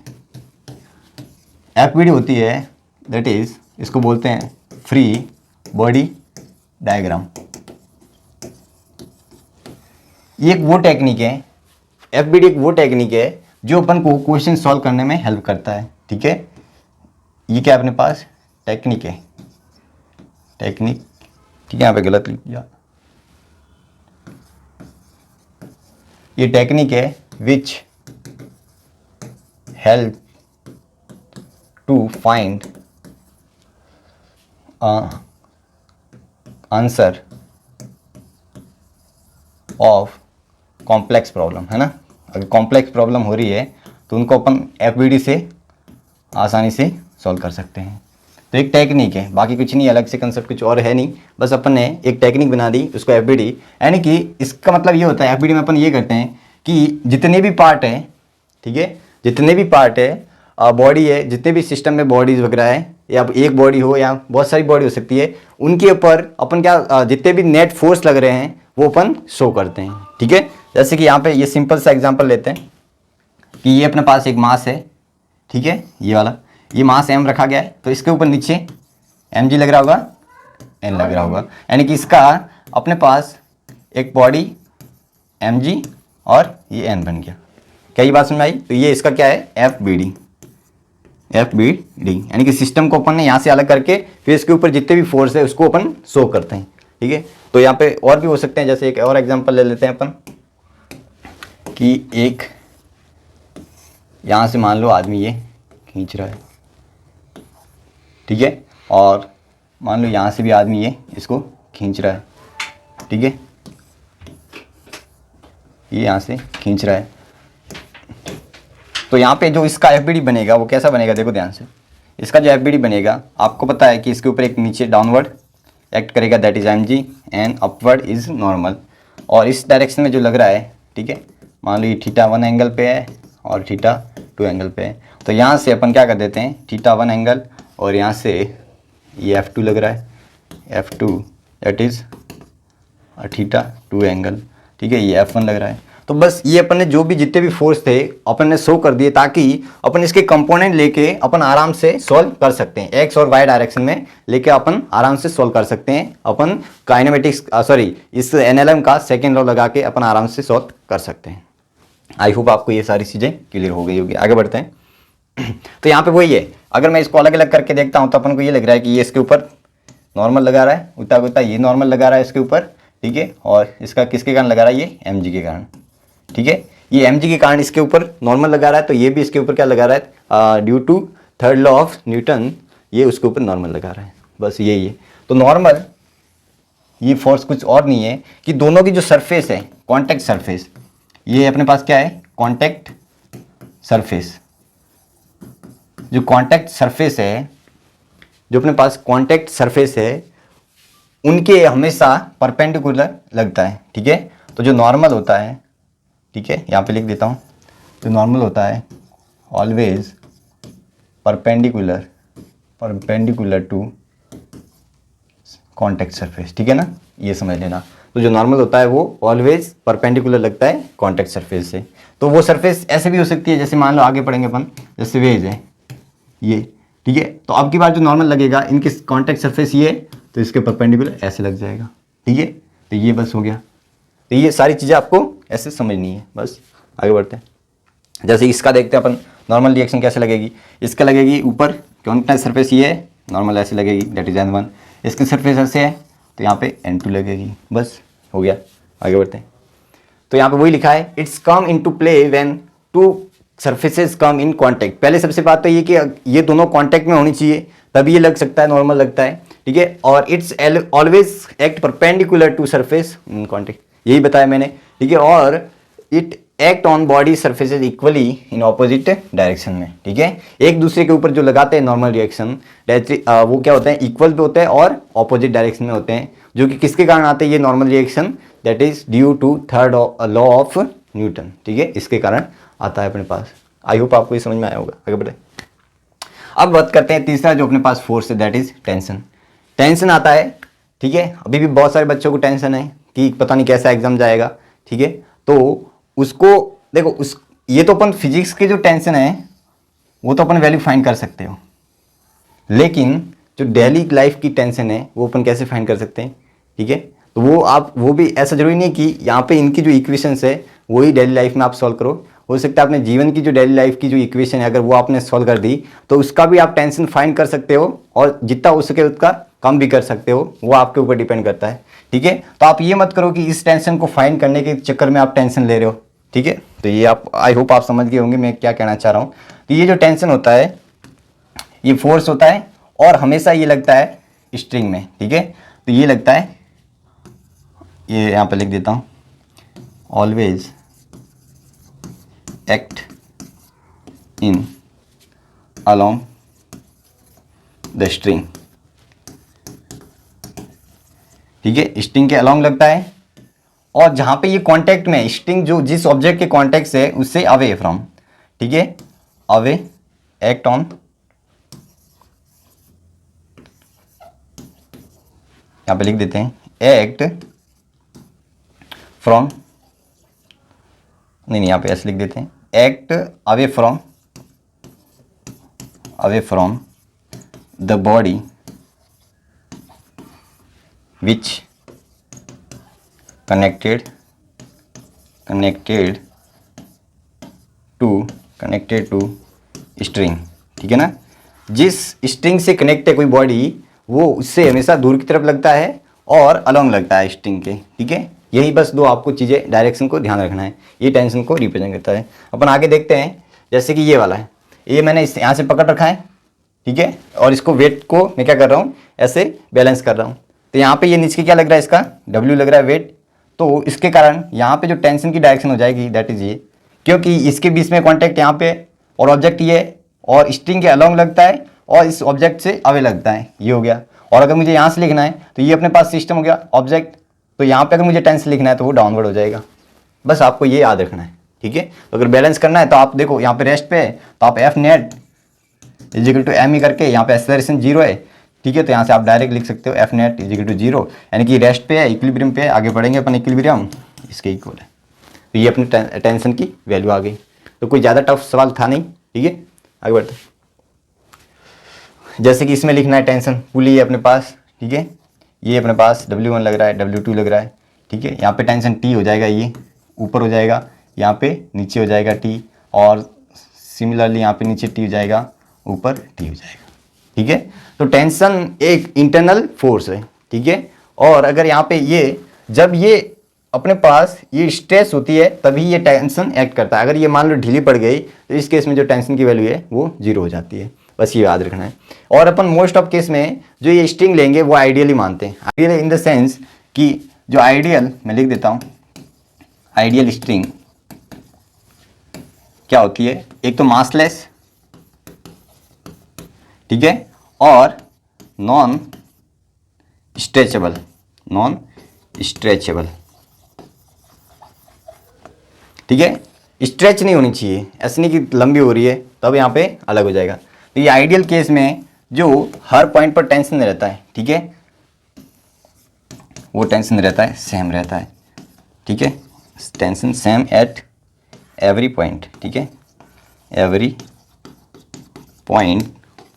FBD होती है दैट इज, इसको बोलते हैं फ्री बॉडी डायग्राम। ये एक वो टेक्निक है, FBD एक वो टेक्निक है जो अपन को क्वेश्चन सॉल्व करने में हेल्प करता है। ठीक है, ये क्या है अपने पास, टेक्निक है, टेक्निक, ठीक है, यहाँ पे गलत लिख दिया, ये टेक्निक है which help to find answer of complex problem, है ना। अगर कॉम्प्लेक्स प्रॉब्लम हो रही है तो उनको अपन एफबीडी से आसानी से सॉल्व कर सकते हैं। तो एक टेक्निक है, बाकी कुछ नहीं, अलग से कंसेप्ट कुछ और है नहीं, बस अपन ने एक टेक्निक बना दी उसको एफबीडी, यानी कि इसका मतलब ये होता है एफबीडी में अपन ये करते हैं कि जितने भी पार्ट हैं, ठीक है, जितने भी पार्ट है, बॉडी है, जितने भी सिस्टम में बॉडीज वगैरह है, या एक बॉडी हो या बहुत सारी बॉडी हो सकती है, उनके ऊपर अपन क्या जितने भी नेट फोर्स लग रहे हैं वो अपन शो करते हैं, ठीक है। जैसे कि यहाँ पे ये सिंपल सा एग्जांपल लेते हैं कि ये अपने पास एक मास है, ठीक है, ये वाला, ये मास m रखा गया है, तो इसके ऊपर नीचे mg लग रहा होगा, n लग रहा होगा, यानी कि इसका अपने पास एक बॉडी mg और ये n बन गया। क्या ये बात समझ में आई? तो ये इसका क्या है, एफबीडी, एफबीडी, यानी कि सिस्टम को अपन ने यहाँ से अलग करके फिर इसके ऊपर जितने भी फोर्स है उसको अपन शो करते हैं, ठीक है। तो यहाँ पे और भी हो सकते हैं, जैसे एक और एग्जांपल ले लेते हैं अपन कि एक यहाँ से मान लो आदमी ये खींच रहा है, ठीक है, और मान लो यहाँ से भी आदमी ये इसको खींच रहा है, ठीक है, ये यहाँ से खींच रहा है। तो यहाँ पे जो इसका एफबीडी बनेगा वो कैसा बनेगा, देखो ध्यान से, इसका जो एफबीडी बनेगा आपको पता है कि इसके ऊपर एक नीचे डाउनवर्ड एक्ट करेगा, that is mg, and upward is normal, और इस डायरेक्शन में जो लग रहा है, ठीक है, मान लो ये θ1 एंगल पे है और θ2 एंगल पे है, तो यहाँ से अपन क्या कर देते हैं, θ1 एंगल और यहाँ से ये f2 लग रहा है, f2 दैट इज θ2 एंगल, ठीक है, ये f1 लग रहा है। तो बस ये अपन ने जो भी जितने भी फोर्स थे अपन ने शो कर दिए, ताकि अपन इसके कंपोनेंट लेके अपन आराम से सॉल्व कर सकते हैं, एक्स और वाई डायरेक्शन में लेके अपन आराम से सॉल्व कर सकते हैं। अपन काइनेमेटिक्स इस एनएलएम का सेकेंड लॉ लगा के अपन आराम से सॉल्व कर सकते हैं। आई होप आपको ये सारी चीज़ें क्लियर हो गई होगी। आगे बढ़ते हैं। तो यहाँ पे वही है, अगर मैं इसको अलग अलग करके देखता हूँ तो अपन को ये लग रहा है कि ये इसके ऊपर नॉर्मल लगा रहा है, उल्टा उल्टा ये नॉर्मल लगा रहा है इसके ऊपर, ठीक है, और इसका किसके कारण लगा रहा है, ये mg के कारण, ठीक है, ये mg के कारण इसके ऊपर नॉर्मल लगा रहा है, तो ये भी इसके ऊपर क्या लगा रहा है, due to third law of Newton, ये उसके ऊपर नॉर्मल लगा रहा है, बस यही है। तो नॉर्मल ये फोर्स कुछ और नहीं है कि दोनों की जो सरफेस है, कॉन्टैक्ट सरफेस, ये अपने पास क्या है, कॉन्टैक्ट सरफेस, जो कॉन्टैक्ट सरफेस है, जो अपने पास कॉन्टैक्ट सरफेस है, उनके हमेशा परपेंडिकुलर लगता है, ठीक है। तो जो नॉर्मल होता है, ठीक है, यहाँ पे लिख देता हूँ, जो नॉर्मल होता है always perpendicular to contact surface, ठीक है ना, ये समझ लेना। तो जो नॉर्मल होता है वो ऑलवेज परपेंडिकुलर लगता है कॉन्टैक्ट सरफेस से। तो वो सरफेस ऐसे भी हो सकती है, जैसे मान लो आगे पढ़ेंगे अपन, जैसे वेज है ये, ठीक है, तो अब की बार जो नॉर्मल लगेगा, इनकी कॉन्टैक्ट सरफेस ये, तो इसके परपेंडिकुलर ऐसे लग जाएगा, ठीक है। तो ये बस हो गया। तो ये सारी चीज़ें आपको ऐसे समझनी है, बस आगे बढ़ते हैं। जैसे इसका देखते हैं अपन, नॉर्मल रिएक्शन कैसे लगेगी, इसका लगेगी ऊपर कॉन्टैक्ट सरफेस ये है, नॉर्मल ऐसे लगेगी, दैट इज n1, इसकी सरफेस ऐसे है तो यहाँ पे n2 लगेगी, बस हो गया। आगे बढ़ते हैं। तो यहाँ पे वही लिखा है, it's come into play when two surfaces come in contact. पहले सबसे बात तो ये कि ये दोनों कॉन्टैक्ट में होनी चाहिए, तभी ये लग सकता है, नॉर्मल लगता है, ठीक है। और it's always act perpendicular to surface in contact, यही बताया मैंने, ठीक है। और it act on body surfaces equally in opposite direction में, ठीक है। एक दूसरे के ऊपर जो लगाते हैं नॉर्मल रिएक्शन, वो क्या होते हैं, इक्वल पे होते हैं और ऑपोजिट डायरेक्शन में होते हैं, जो कि किसके कारण आते हैं ये normal reaction, that is due to third law of Newton, ठीक है, इसके कारण आता है अपने पास। आई होप आपको ये समझ में आया होगा। आगे बढ़े। अब बात करते हैं तीसरा जो अपने पास फोर्स है, दैट इज टेंशन। टेंशन आता है, ठीक है, अभी भी बहुत सारे बच्चों को टेंशन है कि पता नहीं कैसा एग्जाम जाएगा, ठीक है। तो उसको देखो, ये तो अपन फिजिक्स के जो टेंशन है वो तो अपन वैल्यू फाइंड कर सकते हो, लेकिन जो डेली लाइफ की टेंशन है वो अपन कैसे फाइंड कर सकते हैं, ठीक है। तो वो भी ऐसा जरूरी नहीं कि यहाँ पे इनकी जो इक्वेशंस है वही डेली लाइफ में आप सॉल्व करो, हो सकता है अपने जीवन की जो डेली लाइफ की जो इक्वेशन है अगर वो आपने सॉल्व कर दी तो उसका भी आप टेंशन फाइंड कर सकते हो और जितना हो सके उसका कम भी कर सकते हो, वो आपके ऊपर डिपेंड करता है। ठीक है, तो आप ये मत करो कि इस टेंशन को फाइंड करने के चक्कर में आप टेंशन ले रहे हो। ठीक है, तो ये आप आई होप आप समझ गए होंगे मैं क्या कहना चाह रहा हूँ। तो ये जो टेंशन होता है ये फोर्स होता है और हमेशा ये लगता है स्ट्रिंग में। ठीक है, तो ये लगता है, ये यहाँ पे लिख देता हूँ, always act in along the string. ठीक है, स्ट्रिंग के अलोंग लगता है और जहां पे ये कांटेक्ट में स्ट्रिंग जो जिस ऑब्जेक्ट के कांटेक्ट से उससे अवे फ्रॉम। ठीक है, अवे एक्ट ऑन, यहां पे लिख देते हैं एक्ट फ्रॉम, नहीं यहां पे ऐसे लिख देते हैं act away from the body which connected to string। ठीक है ना, जिस स्ट्रिंग से कनेक्ट है कोई बॉडी वो उससे हमेशा दूर की तरफ लगता है और अलोंग लगता है स्ट्रिंग के। ठीक है, यही बस दो आपको चीज़ें डायरेक्शन को ध्यान रखना है, ये टेंशन को रिप्रेजेंट करता है। अपन आगे देखते हैं, जैसे कि ये वाला है, ये मैंने इस यहाँ से पकड़ रखा है। ठीक है, और इसको वेट को मैं क्या कर रहा हूँ ऐसे बैलेंस कर रहा हूँ। तो यहाँ पे ये नीचे क्या लग रहा है, इसका W लग रहा है वेट, तो इसके कारण यहाँ पे जो टेंशन की डायरेक्शन हो जाएगी दैट इज ये, क्योंकि इसके बीच में कांटेक्ट यहाँ पे और ऑब्जेक्ट ये और स्ट्रिंग के अलोंग लगता है और इस ऑब्जेक्ट से अवे लगता है, ये हो गया। और अगर मुझे यहाँ से लिखना है तो ये अपने पास सिस्टम हो गया ऑब्जेक्ट, तो यहाँ पे अगर मुझे टेंशन लिखना है तो वो डाउनवर्ड हो जाएगा। बस आपको ये याद रखना है। ठीक है, तो अगर बैलेंस करना है तो आप देखो यहाँ पे रेस्ट पे है तो आप F net is equal to m ही करके, यहाँ पे एक्सेलरेशन 0 है। ठीक है, तो यहाँ से आप डायरेक्ट लिख सकते हो एफ नेट इजिकल टू 0, यानी कि रेस्ट पे है, इक्विलिब्रियम पे है, आगे बढ़ेंगे अपन इक्विलिब्रियम इसके इक्वल है। तो ये अपनी टेंशन की वैल्यू आ गई। तो कोई ज़्यादा टफ सवाल था नहीं। ठीक है, आगे बढ़ते, जैसे कि इसमें लिखना है टेंशन पुली है अपने पास। ठीक है, ये अपने पास W1 लग रहा है, W2 लग रहा है। ठीक है, यहाँ पे टेंशन T हो जाएगा, ये ऊपर हो जाएगा, यहाँ पे नीचे हो जाएगा T, और सिमिलरली यहाँ पे नीचे T हो जाएगा, ऊपर T हो जाएगा। ठीक है, तो टेंशन एक इंटरनल फोर्स है। ठीक है, और अगर यहाँ पे ये जब ये अपने पास ये स्ट्रेस होती है तभी ये टेंशन एक्ट करता है। अगर ये मान लो ढीली पड़ गई तो इस केस में जो टेंशन की वैल्यू है वो 0 हो जाती है। बस ये याद रखना है। और अपन मोस्ट ऑफ केस में जो ये स्ट्रिंग लेंगे वो आइडियली मानते हैं, आइडियल इन द सेंस कि जो आइडियल, मैं लिख देता हूँ, आइडियल स्ट्रिंग क्या होती है, एक तो मासलेस, ठीक है, और नॉन स्ट्रेचेबल, ठीक है, स्ट्रेच नहीं होनी चाहिए, ऐसे नहीं कि लंबी हो रही है तब यहाँ पे अलग हो जाएगा। तो ये आइडियल केस में जो हर पॉइंट पर टेंशन रहता है, ठीक है, वो टेंशन रहता है सेम रहता है। ठीक है, tension same at every point. ठीक है, every point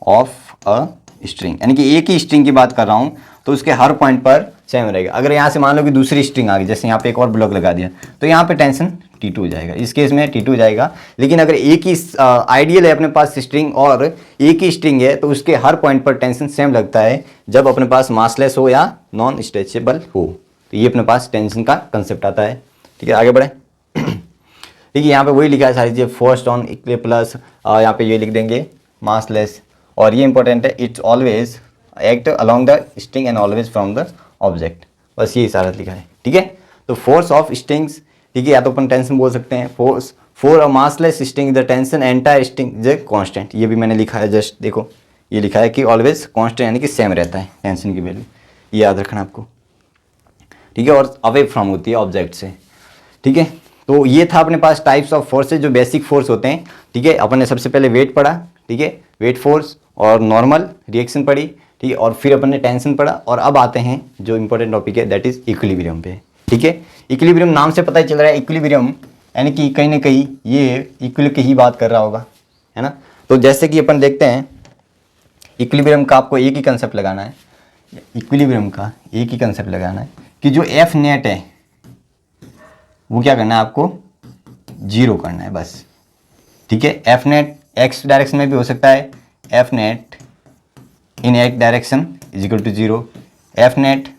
of a string, यानी कि एक ही स्ट्रिंग की बात कर रहा हूँ तो उसके हर पॉइंट पर सेम रहेगा। अगर यहाँ से मान लो कि दूसरी स्ट्रिंग आ गई, जैसे यहाँ पे एक और ब्लॉक लगा दिया तो यहाँ पे टेंशन T2 हो जाएगा, इस केस में T2 हो जाएगा। लेकिन अगर एक ही आइडियल है अपने पास स्ट्रिंग और एक ही स्ट्रिंग है तो उसके हर पॉइंट पर टेंशन सेम लगता है जब अपने पास मासलेस हो या नॉन स्ट्रेचेबल हो। तो ये अपने पास टेंशन का कंसेप्ट आता है। ठीक है, आगे बढ़े। ठीक है, यहाँ पे वही लिखा है सारी चीज़ें, फोर्स्ड ऑन इक्वल प्लस यहाँ पे ये लिख देंगे मासलेस, और ये इंपॉर्टेंट है, it's always act along the string and always from the object. बस ये इशारा लिखा है। ठीक है, तो फोर्स ऑफ स्ट्रिंग्स, ठीक है, या तो अपन टेंशन बोल सकते हैं, force for a massless string the tension entire string is constant. ये भी मैंने लिखा है, जस्ट देखो ये लिखा है कि ऑलवेज कांस्टेंट, यानी कि सेम रहता है टेंशन की वैल्यू, ये याद रखना आपको। ठीक है, और अवे फ्रॉम होती है ऑब्जेक्ट से। ठीक है, तो ये था अपने पास टाइप्स ऑफ फोर्सेज जो बेसिक फोर्स होते हैं। ठीक है, अपन ने सबसे पहले वेट पढ़ा, ठीक है, वेट फोर्स, और नॉर्मल रिएक्शन पढ़ी, ठीक है, और फिर अपन ने टेंशन पढ़ा, और अब आते हैं जो इंपॉर्टेंट टॉपिक है दैट इज इक्विलिब्रियम पे। ठीक है, इक्विलिब्रियम नाम से पता ही चल रहा है, इक्विलिब्रियम यानी कि कहीं ना कहीं ये इक्वल की ही बात कर रहा होगा, है ना। तो जैसे कि अपन देखते हैं इक्विलिब्रियम का आपको एक ही कंसेप्ट लगाना है, इक्विलिब्रियम का एक ही कंसेप्ट लगाना है कि जो एफ नेट है वो क्या करना है आपको जीरो करना है बस, ठीक है। एफ नेट एक्स डायरेक्शन में भी हो सकता है, F net in X direction is equal to zero, F net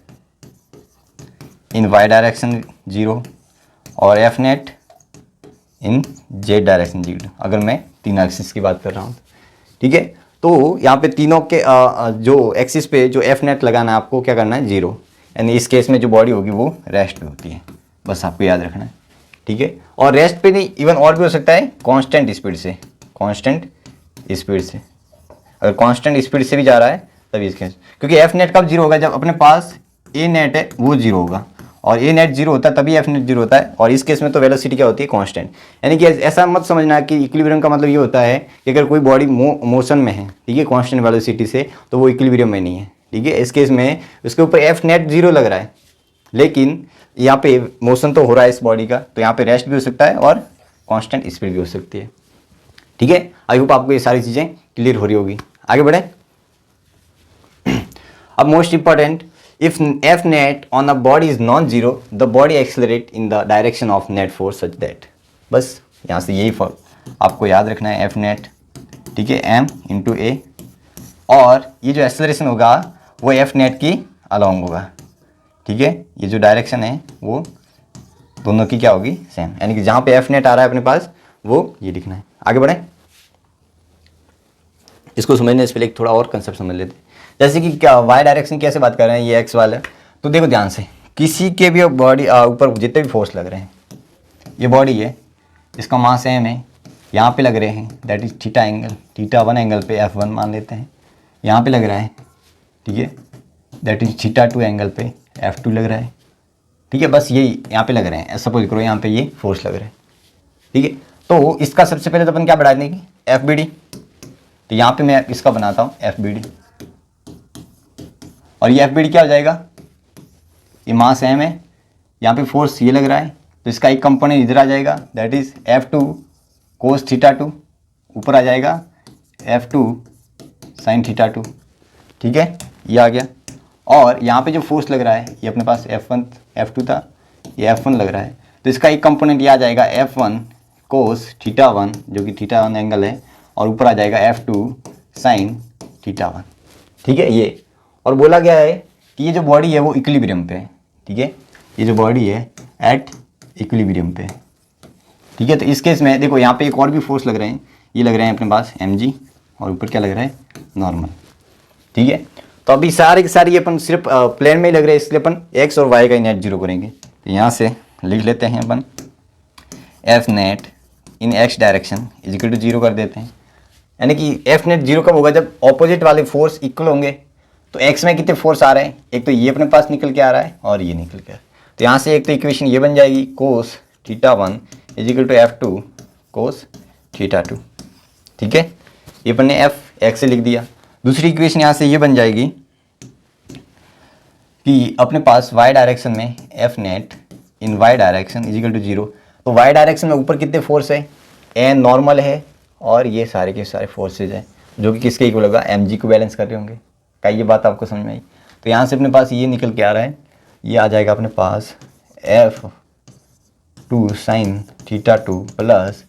in Y direction zero, और F net in Z direction zero, अगर मैं तीन एक्सिस की बात कर रहा हूँ, ठीक है। तो यहाँ पे तीनों के जो एक्सिस पे जो एफ नेट लगाना है आपको क्या करना है, जीरो, यानी इस केस में जो बॉडी होगी वो रेस्ट पे होती है, बस आपको याद रखना है, ठीक है। और रेस्ट पे नहीं, इवन और भी हो सकता है कांस्टेंट स्पीड से, कांस्टेंट स्पीड से, अगर कांस्टेंट स्पीड से भी जा रहा है तभी इसके, क्योंकि एफ नेट कब जीरो होगा, जब अपने पास ए नेट है वो जीरो होगा, और ए नेट जीरो होता है तभी एफ नेट जीरो होता है, और इस केस में तो वेलोसिटी क्या होती है, कांस्टेंट। यानी कि ऐसा मत समझना कि इक्विलिब्रियम का मतलब ये होता है कि अगर कोई बॉडी मोशन में है, ठीक है, कांस्टेंट वेलोसिटी से, तो वो इक्विलिब्रियम में नहीं है, ठीक है। इस केस में उसके ऊपर एफ नेट जीरो लग रहा है, लेकिन यहाँ पे मोशन तो हो रहा है इस बॉडी का, तो यहाँ पे रेस्ट भी हो सकता है और कांस्टेंट स्पीड भी हो सकती है, ठीक है। आई होप आपको ये सारी चीज़ें क्लियर हो रही होगी। आगे बढ़े। अब most important, if f net on a body is non-zero, the body accelerate in the direction of net force such that, बस यहाँ से यही आपको याद रखना है, f net, ठीक है, m इंटू ए, और ये जो एक्सेलरेशन होगा वो f net की अलॉन्ग होगा, ठीक है। ये जो डायरेक्शन है वो दोनों की क्या होगी, सेम, यानी कि जहाँ पे f net आ रहा है अपने पास वो ये लिखना है। आगे बढ़े। इसको समझने से पहले एक थोड़ा और कंसेप्ट समझ लेते हैं, जैसे कि क्या वाई डायरेक्शन कैसे बात कर रहे हैं, ये एक्स वाला है, तो देखो ध्यान से, किसी के भी बॉडी ऊपर जितने भी फोर्स लग रहे हैं, ये बॉडी है, इसका मास एम है, यहाँ पे लग रहे हैं, that is theta angle, theta one angle पे F1 मान लेते हैं, यहाँ पे लग रहा है, ठीक है, that is theta two angle पे F2 लग रहा है, ठीक है। बस यही यहाँ पे लग रहे हैं, सपोज करो यहाँ पे ये फोर्स लग रहे हैं, ठीक है। तो इसका सबसे पहले तो अपन क्या बढ़ा देंगे, FBD, तो यहाँ पे मैं इसका बनाता हूँ FBD, और ये FBD क्या हो जाएगा, ये मास m है, यहाँ पे फोर्स ये लग रहा है, तो इसका एक कंपोनेंट इधर आ जाएगा, that is F2 cos theta to, ऊपर आ जाएगा F2 साइन थीटा टू, ठीक है, ये आ गया। और यहाँ पे जो फोर्स लग रहा है ये अपने पास F2 था, ये F1 लग रहा है, तो इसका एक कंपोनेंट ये आ जाएगा F1 कोस थीटा वन, जो कि थीटा वन एंगल है, और ऊपर आ जाएगा F2 साइन थीटा वन, ठीक है। ये और बोला गया है कि ये जो बॉडी है वो इक्विलिब्रियम पे है, ठीक है, ये जो बॉडी है एट इक्विलिब्रियम पे, ठीक है। तो इस केस में देखो यहाँ पे एक और भी फोर्स लग रहे हैं, ये लग रहे हैं अपने पास mg, और ऊपर क्या लग रहा है, नॉर्मल, ठीक है। तो अभी सारे के सारे अपन सिर्फ प्लेन में ही लग रहे हैं, इसलिए अपन x और y का नेट जीरो करेंगे, तो यहाँ से लिख लेते हैं अपन f net in x direction is equal to zero कर देते हैं, यानी कि f नेट जीरो कब होगा, जब ऑपोजिट वाले फोर्स इक्वल होंगे। तो x में कितने फोर्स आ रहे हैं, एक तो ये अपने पास निकल के आ रहा है और ये निकल के आ रहा है, तो यहाँ से एक तो इक्वेशन ये बन जाएगी, cos theta one is equal to F2 cos theta two, ठीक है, ये अपन ने x से लिख दिया। दूसरी इक्वेशन यहाँ से ये बन जाएगी कि अपने पास y डायरेक्शन में f net in y direction is equal to zero, तो y डायरेक्शन में ऊपर कितने फोर्स है, n नॉर्मल है, और ये सारे के सारे फोर्सेज हैं जो कि किसके इक्वल होगा, mg को बैलेंस कर रहे होंगे। क्या ये बात आपको समझ में आई। तो यहाँ से अपने पास ये निकल के आ रहा है, ये आ जाएगा अपने पास F2 sine theta two plus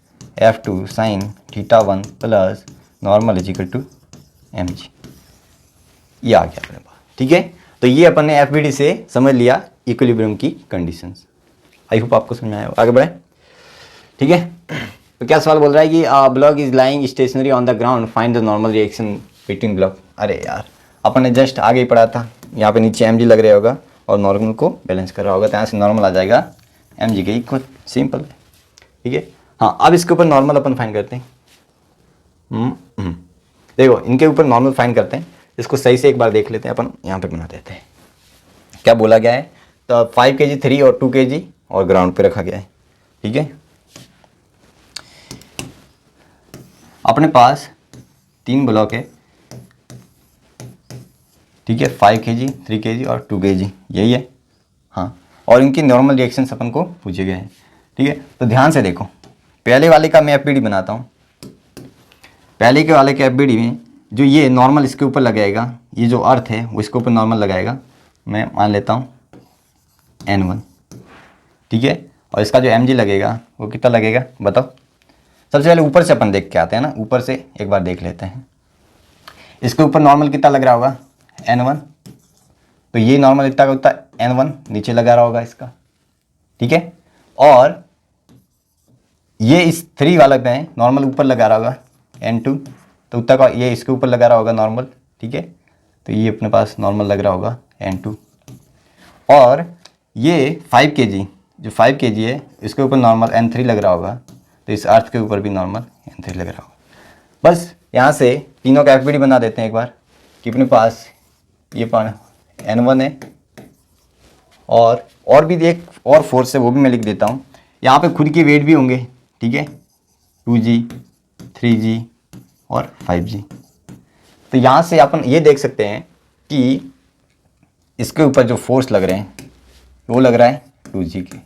F2 sine theta one plus normal is equal to mg, ये आ गया अपने पास, ठीक है। तो ये अपन ने FBD से समझ लिया इक्विलिब्रियम की कंडीशंस। आई होप आपको समझ में आया। आगे बढ़े, ठीक है। तो क्या सवाल बोल रहा है कि block is lying stationary on the ground, find the normal reaction between block. अरे यार, अपन ने जस्ट आगे ही पढ़ा था, यहाँ पे नीचे mg लग रहा होगा और नॉर्मल को बैलेंस कर रहा होगा, तो यहाँ से नॉर्मल आ जाएगा mg के इक्वल, सिंपल है, ठीक है। हाँ, अब इसके ऊपर नॉर्मल अपन फाइंड करते हैं। देखो इनके ऊपर नॉर्मल फाइंड करते हैं, इसको सही से एक बार देख लेते हैं अपन, यहाँ पे बना देते हैं। क्या बोला गया है, तो 5 kg 3 और 2 kg और ग्राउंड पे रखा गया है, ठीक है। अपने पास 3 ब्लॉक है, ठीक है, 5 kg 3 kg और 2 kg, यही है, हाँ। और इनकी नॉर्मल रिएक्शंस अपन को पूछे गए हैं, ठीक है। तो ध्यान से देखो, पहले वाले का मैं FBD बनाता हूँ। पहले के वाले के FBD में जो ये नॉर्मल इसके ऊपर लगाएगा, ये जो अर्थ है वो इसके ऊपर नॉर्मल लगाएगा, मैं मान लेता हूँ N1, ठीक है। और इसका जो mg लगेगा वो कितना लगेगा बताओ। सबसे पहले ऊपर से अपन देख के आते हैं ना, ऊपर से एक बार देख लेते हैं। इसके ऊपर नॉर्मल कितना लग रहा होगा n1, तो ये नॉर्मल इतना होता है n1 नीचे लगा रहा होगा इसका, ठीक है। और ये इस 3 वाला पे नॉर्मल ऊपर लगा रहा होगा n2, तो उतना का ये इसके ऊपर लगा रहा होगा नॉर्मल, ठीक है। तो ये अपने पास नॉर्मल लग रहा होगा n2। और ये 5 kg, जो 5 kg है इसके ऊपर नॉर्मल n3 लग रहा होगा, तो इस अर्थ के ऊपर भी नॉर्मल n3 लग रहा होगा। बस यहाँ से तीनों का एफबीडी बना देते हैं एक बार कि अपने पास ये n1 है और भी एक और फोर्स है, वो भी मैं लिख देता हूँ। यहाँ पे खुद के वेट भी होंगे, ठीक है, 2g 3g और 5g। तो यहाँ से अपन ये देख सकते हैं कि इसके ऊपर जो फोर्स लग रहे हैं वो लग रहा है 2g के,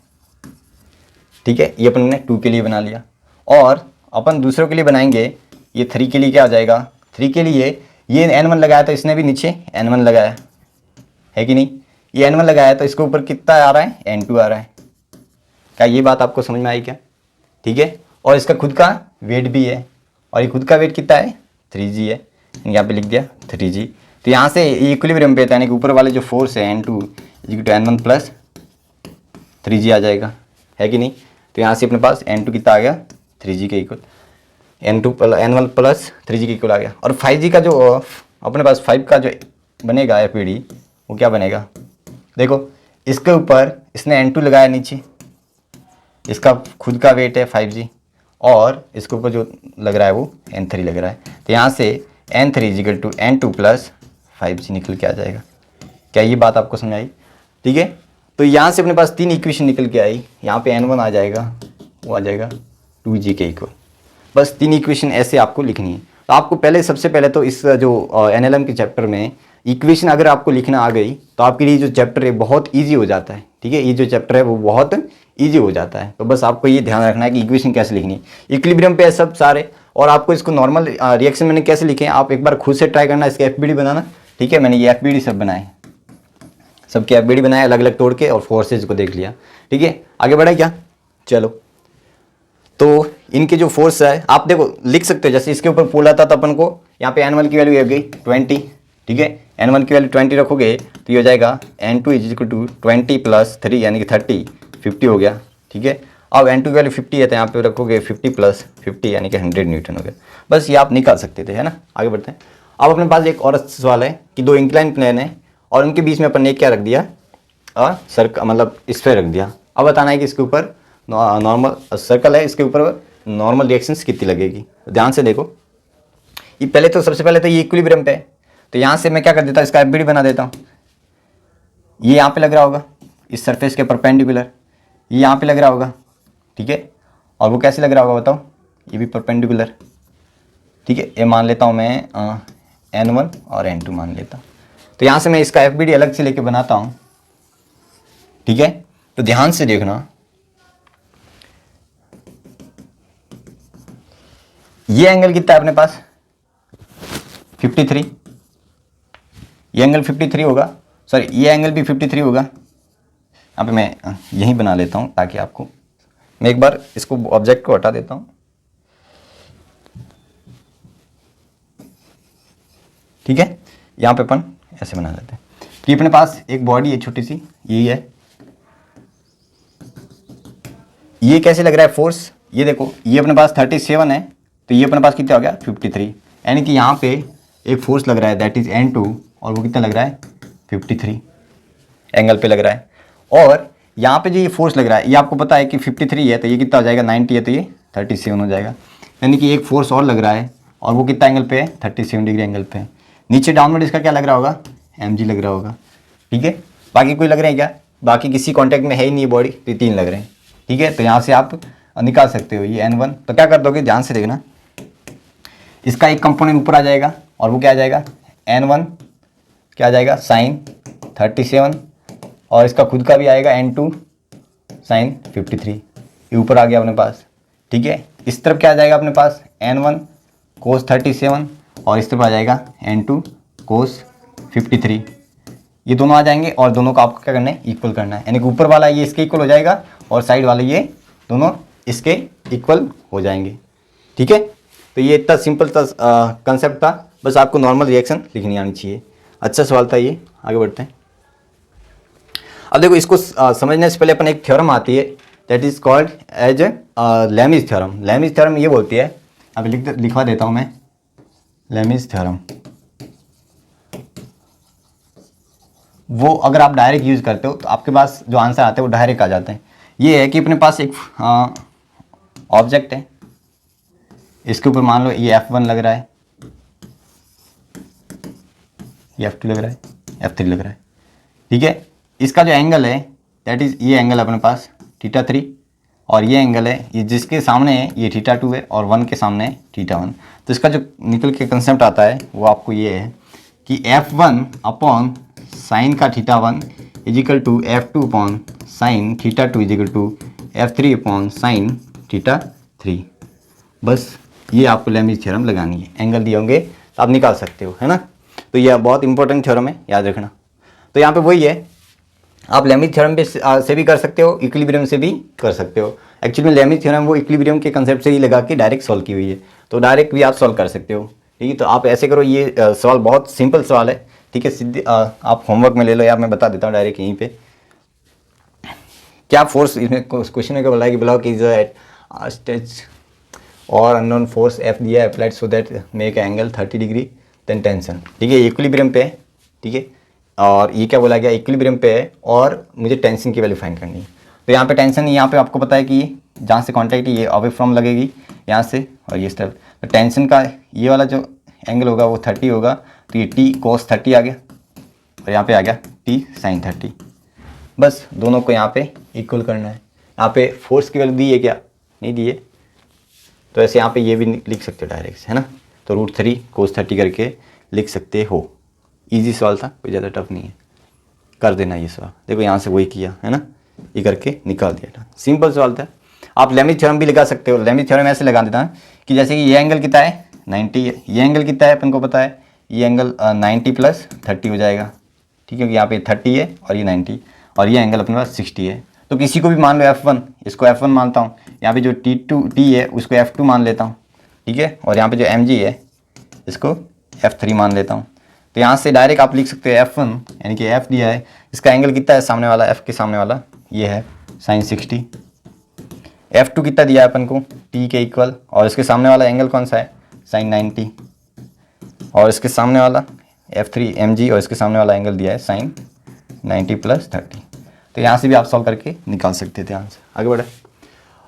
ठीक है। ये अपन ने 2 के लिए बना लिया और अपन दूसरों के लिए बनाएंगे। ये 3 के लिए क्या हो जाएगा, 3 के लिए ये n1 लगाया तो इसने भी नीचे n1 लगाया है कि नहीं, ये n1 लगाया तो इसके ऊपर कितना आ रहा है n2 आ रहा है। क्या ये बात आपको समझ में आई क्या, ठीक है। और इसका खुद का वेट भी है और ये खुद का वेट कितना है 3g है, यहाँ पे लिख दिया 3g। तो यहाँ से इक्विलिब्रियम पे यानी कि ऊपर वाले जो फोर्स है n2 n1 प्लस 3g आ जाएगा, है कि नहीं। तो यहाँ से अपने पास n2 कितना आ गया 3g के इक्वल, n1 प्लस 3g के इक्वल आ गया। और 5g का जो अपने पास 5 का जो बनेगा एफपीडी वो क्या बनेगा, देखो इसके ऊपर इसने n2 लगाया नीचे, इसका खुद का वेट है 5g और इसके ऊपर जो लग रहा है वो n3 लग रहा है। तो यहाँ से n3 is equal to n2 plus 5g निकल के आ जाएगा। क्या ये बात आपको समझ आई, ठीक है। तो यहाँ से अपने पास 3 इक्वेशन निकल के आई, यहाँ पे n1 आ जाएगा, वो आ जाएगा 2g के इक्वल। बस 3 इक्वेशन ऐसे आपको लिखनी है। तो आपको पहले सबसे पहले तो इस जो एनएलएम के चैप्टर में इक्वेशन अगर आपको लिखना आ गई तो आपके लिए जो चैप्टर है बहुत ईजी हो जाता है, ठीक है। ये जो चैप्टर है वो बहुत ईजी हो जाता है। तो बस आपको ये ध्यान रखना है कि इक्वेशन कैसे लिखनी है, इक्विलिब्रियम पे है सब सारे। और आपको इसको नॉर्मल रिएक्शन मैंने कैसे लिखे हैं आप एक बार खुद से ट्राई करना, इसके एफबीडी बनाना, ठीक है। मैंने ये एफबीडी सब बनाए, सबके एफबीडी बनाए अलग अलग तोड़ के और फोर्सेज को देख लिया, ठीक है। आगे बढ़ा क्या, चलो। तो इनके जो फोर्स है आप देखो लिख सकते हो, जैसे इसके ऊपर पुल आता तो अपन को यहाँ पे n1 की वैल्यू आ गई 20, ठीक है। n1 की वैल्यू 20 रखोगे तो ये हो जाएगा n2 is equal to 20 plus 3 यानी कि 30, 50 हो गया, ठीक है। अब n2 की वैल्यू 50 है तो यहाँ पे रखोगे 50 प्लस 50 यानी कि 100 न्यूटन हो गया। बस ये आप निकाल सकते थे, है ना। आगे बढ़ते हैं। अब अपने पास एक और सवाल है कि 2 इंक्लाइन प्लेन है और उनके बीच में अपन ने क्या रख दिया, सर्कल मतलब स्फीयर रख दिया। अब बताना है कि इसके ऊपर नॉर्मल सर्कल है, इसके ऊपर नॉर्मल रिएक्शंस कितनी लगेगी। ध्यान से देखो, ये पहले तो सबसे पहले तो ये इक्विलिब्रियम पे है, तो यहाँ से मैं क्या कर देता हूँ इसका एफबीडी बना देता हूँ। ये यहाँ पे लग रहा होगा इस सरफेस के परपेंडिकुलर, ये यहाँ पे लग रहा होगा, ठीक है। और वो कैसे लग रहा होगा बताओ, ये भी परपेंडिकुलर, ठीक है। ये मान लेता हूँ मैं n1 और n2 मान लेता हूँ। तो यहाँ से मैं इसका एफबीडी अलग से लेके बनाता हूँ, ठीक है। तो ध्यान से देखना, ये एंगल कितना है अपने पास 53, ये एंगल 53 होगा, सॉरी ये एंगल भी 53 होगा। यहाँ पे मैं यहीं बना लेता हूँ ताकि आपको, मैं एक बार इसको ऑब्जेक्ट को हटा देता हूँ, ठीक है। यहाँ पे अपन ऐसे बना लेते हैं कि अपने पास एक बॉडी है छोटी सी, यही है। ये कैसे लग रहा है फोर्स, ये देखो ये अपने पास 37 है तो ये अपने पास कितना हो गया 53, यानी कि यहाँ पे एक फोर्स लग रहा है दैट इज n2 और वो कितना लग रहा है 53 एंगल पे लग रहा है। और यहाँ पे जो ये फोर्स लग रहा है ये आपको पता है कि 53 है तो ये कितना हो जाएगा 90 है तो ये 37 हो जाएगा, यानी कि एक फोर्स और लग रहा है और वो कितना एंगल पे है 37 डिग्री एंगल पे है। नीचे डाउनवर्ड इसका क्या लग रहा होगा mg लग रहा होगा, ठीक है। बाकी कोई लग रहे हैं क्या, बाकी किसी कॉन्टैक्ट में है ही नहीं बॉडी, तो 3 लग रहे हैं, ठीक है। तो यहाँ से आप निकाल सकते हो ये n1। तो क्या कर दोगे, ध्यान से देखना, इसका एक कंपोनेंट ऊपर आ जाएगा और वो क्या आ जाएगा n1 क्या आ जाएगा साइन 37 और इसका खुद का भी आएगा n2 साइन 53, ये ऊपर आ गया अपने पास, ठीक है। इस तरफ क्या आ जाएगा अपने पास n1 कोस 37 और इस तरफ आ जाएगा n2 कोस 53, ये दोनों आ जाएंगे और दोनों को आपको क्या करना है, इक्वल करना है। यानी कि ऊपर वाला ये इसके इक्वल हो जाएगा और साइड वाले ये दोनों इसके इक्वल हो जाएंगे। ठीक है, तो ये इतना सिंपल था कंसेप्ट था, बस आपको नॉर्मल रिएक्शन लिखनी आनी चाहिए। अच्छा सवाल था ये, आगे बढ़ते हैं। अब देखो इसको समझने से पहले अपन एक थ्योरम आती है, that is called as Lami's theorem. Lami's theorem ये बोलती है, अभी लिखवा देता हूँ मैं, लेमिज थ्योरम। वो अगर आप डायरेक्ट यूज़ करते हो तो आपके पास जो आंसर आते हैं वो डायरेक्ट आ जाते हैं। ये है कि अपने पास एक ऑब्जेक्ट है, इसके ऊपर मान लो ये F1 लग रहा है, ये F2 लग रहा है, F3 लग रहा है। ठीक है, इसका जो एंगल है दैट इज़ ये एंगल अपने पास θ3, और ये एंगल है ये जिसके सामने है ये θ2 है और 1 के सामने है θ1। तो इसका जो निकल के कंसेप्ट आता है वो आपको ये है कि F1 अपॉन साइन का θ1 is equal to F2 upon sine θ2 is equal to F3 upon sine θ3। बस ये आपको लेमिज थ्योरम लगानी है, एंगल दिए होंगे तो आप निकाल सकते हो, है ना। तो यह बहुत इंपॉर्टेंट थ्योरम है, याद रखना। तो यहाँ पे वही है, आप लेमिज थ्योरम पे से भी कर सकते हो, इक्विलिब्रियम से भी कर सकते हो। एक्चुअली में लेमिज थ्योरम वो इक्विलिब्रियम के कंसेप्ट से ही लगा के डायरेक्ट सॉल्व की हुई है, तो डायरेक्ट भी आप सॉल्व कर सकते हो। ठीक है, तो आप ऐसे करो, ये सवाल बहुत सिंपल सवाल है। ठीक है, सीधे आप होमवर्क में ले लो, या मैं बता देता हूँ डायरेक्ट यहीं पे। क्या फोर्स इसमें क्वेश्चन में क्या बोला है कि ब्लॉक इज एट स्टेज और अननोन फोर्स F दिया है applied so that make angle 30 degree then tension. ठीक है, इक्विलिब्रियम पे है। ठीक है, और ये क्या बोला गया, इक्विलिब्रियम पे है और मुझे टेंशन की वैल्यू फाइंड करनी है। तो यहाँ पे टेंशन, यहाँ पे आपको पता है कि जहाँ से कॉन्टैक्ट ये अवे फ्रॉम लगेगी यहाँ से, और ये स्टेप। तो टेंशन का ये वाला जो एंगल होगा वो 30 होगा, तो ये T cos 30 आ गया और यहाँ पे आ गया T sin 30। बस दोनों को यहाँ पे इक्वल करना है। यहाँ पे फोर्स की वैल्यू दी है क्या, नहीं दी है, तो ऐसे यहाँ पे ये भी लिख सकते हो डायरेक्ट, है ना। तो √3 cos 30 करके लिख सकते हो। इजी सवाल था, कोई ज़्यादा टफ नहीं है, कर देना ये सवाल। देखो यहाँ से वही किया है ना, ये करके निकाल दिया था, सिंपल सवाल था। आप लेमिज थ्योरम भी लगा सकते हो। लेमिज थ्योरम ऐसे लगा देता है कि जैसे कि ये एंगल कितना है 90 है, ये एंगल कितना है अपन को पता है, ये एंगल 90 + 30 हो जाएगा। ठीक है, यहाँ पे 30 है और ये 90, और ये एंगल अपने पास 60 है। तो किसी को भी मान लो F1, इसको F1 मानता हूँ, यहाँ पे जो T है उसको F2 मान लेता हूँ। ठीक है, और यहाँ पे जो mg है इसको F3 मान लेता हूँ। तो यहाँ से डायरेक्ट आप लिख सकते हो F1 यानी कि F दिया है, इसका एंगल कितना है सामने वाला, F के सामने वाला ये है sin 60। F2 कितना दिया है अपन को, T के इक्वल, और इसके सामने वाला एंगल कौन सा है sin 90, और इसके सामने वाला F3 mg, और इसके सामने वाला एंगल दिया है sin 90 + 30। तो यहाँ से भी आप सॉल्व करके निकाल सकते थे आंसर। आगे बढ़े।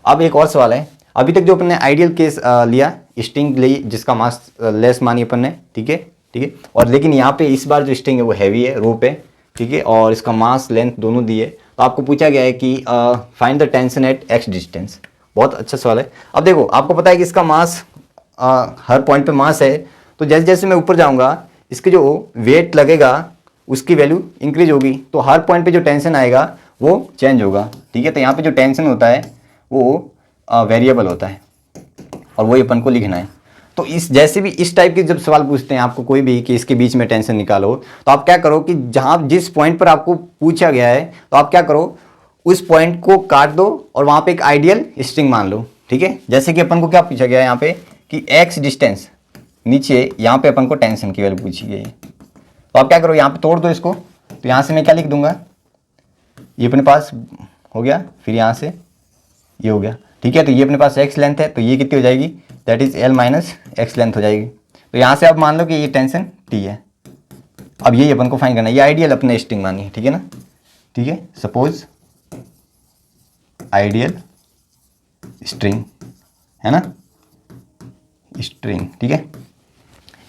अब एक और सवाल है, अभी तक जो अपन ने आइडियल केस लिया, स्ट्रिंग ली जिसका मास लेस मानी अपन ने। ठीक है, ठीक है, और लेकिन यहाँ पे इस बार जो स्ट्रिंग है वो हैवी है, रोप है। ठीक है, और इसका मास लेंथ दोनों दिए। तो आपको पूछा गया है कि find the tension eight x distance. बहुत अच्छा सवाल है। अब देखो आपको पता है कि इसका मास हर पॉइंट पे मास है, तो जैसे जैसे मैं ऊपर जाऊँगा इसके जो वेट लगेगा उसकी वैल्यू इंक्रीज होगी, तो हर पॉइंट पे जो टेंशन आएगा वो चेंज होगा। ठीक है, तो यहाँ पे जो टेंशन होता है वो वेरिएबल होता है और वही अपन को लिखना है। तो इस जैसे भी इस टाइप के जब सवाल पूछते हैं आपको कोई भी कि इसके बीच में टेंशन निकालो, तो आप क्या करो कि जहाँ जिस पॉइंट पर आपको पूछा गया है तो आप क्या करो, उस पॉइंट को काट दो और वहाँ पे एक आइडियल स्ट्रिंग मान लो। ठीक है, जैसे कि अपन को क्या पूछा गया है यहाँ पे कि x डिस्टेंस, नीचे यहाँ पे अपन को टेंशन की वैल्यू पूछी गई है। तो आप क्या करो, यहाँ पे तोड़ दो इसको, तो यहाँ से मैं क्या लिख दूंगा, ये अपने पास हो गया, फिर यहाँ से ये हो गया। ठीक है, तो ये अपने पास x लेंथ है, तो ये कितनी हो जाएगी, that is L - x length हो जाएगी। तो यहाँ से आप मान लो कि ये टेंशन T है। अब यही अपन को फाइंड करना है, ये आइडियल अपने स्ट्रिंग मानी है। ठीक है ना, ठीक है, सपोज आइडियल स्ट्रिंग है ना, स्ट्रिंग। ठीक है,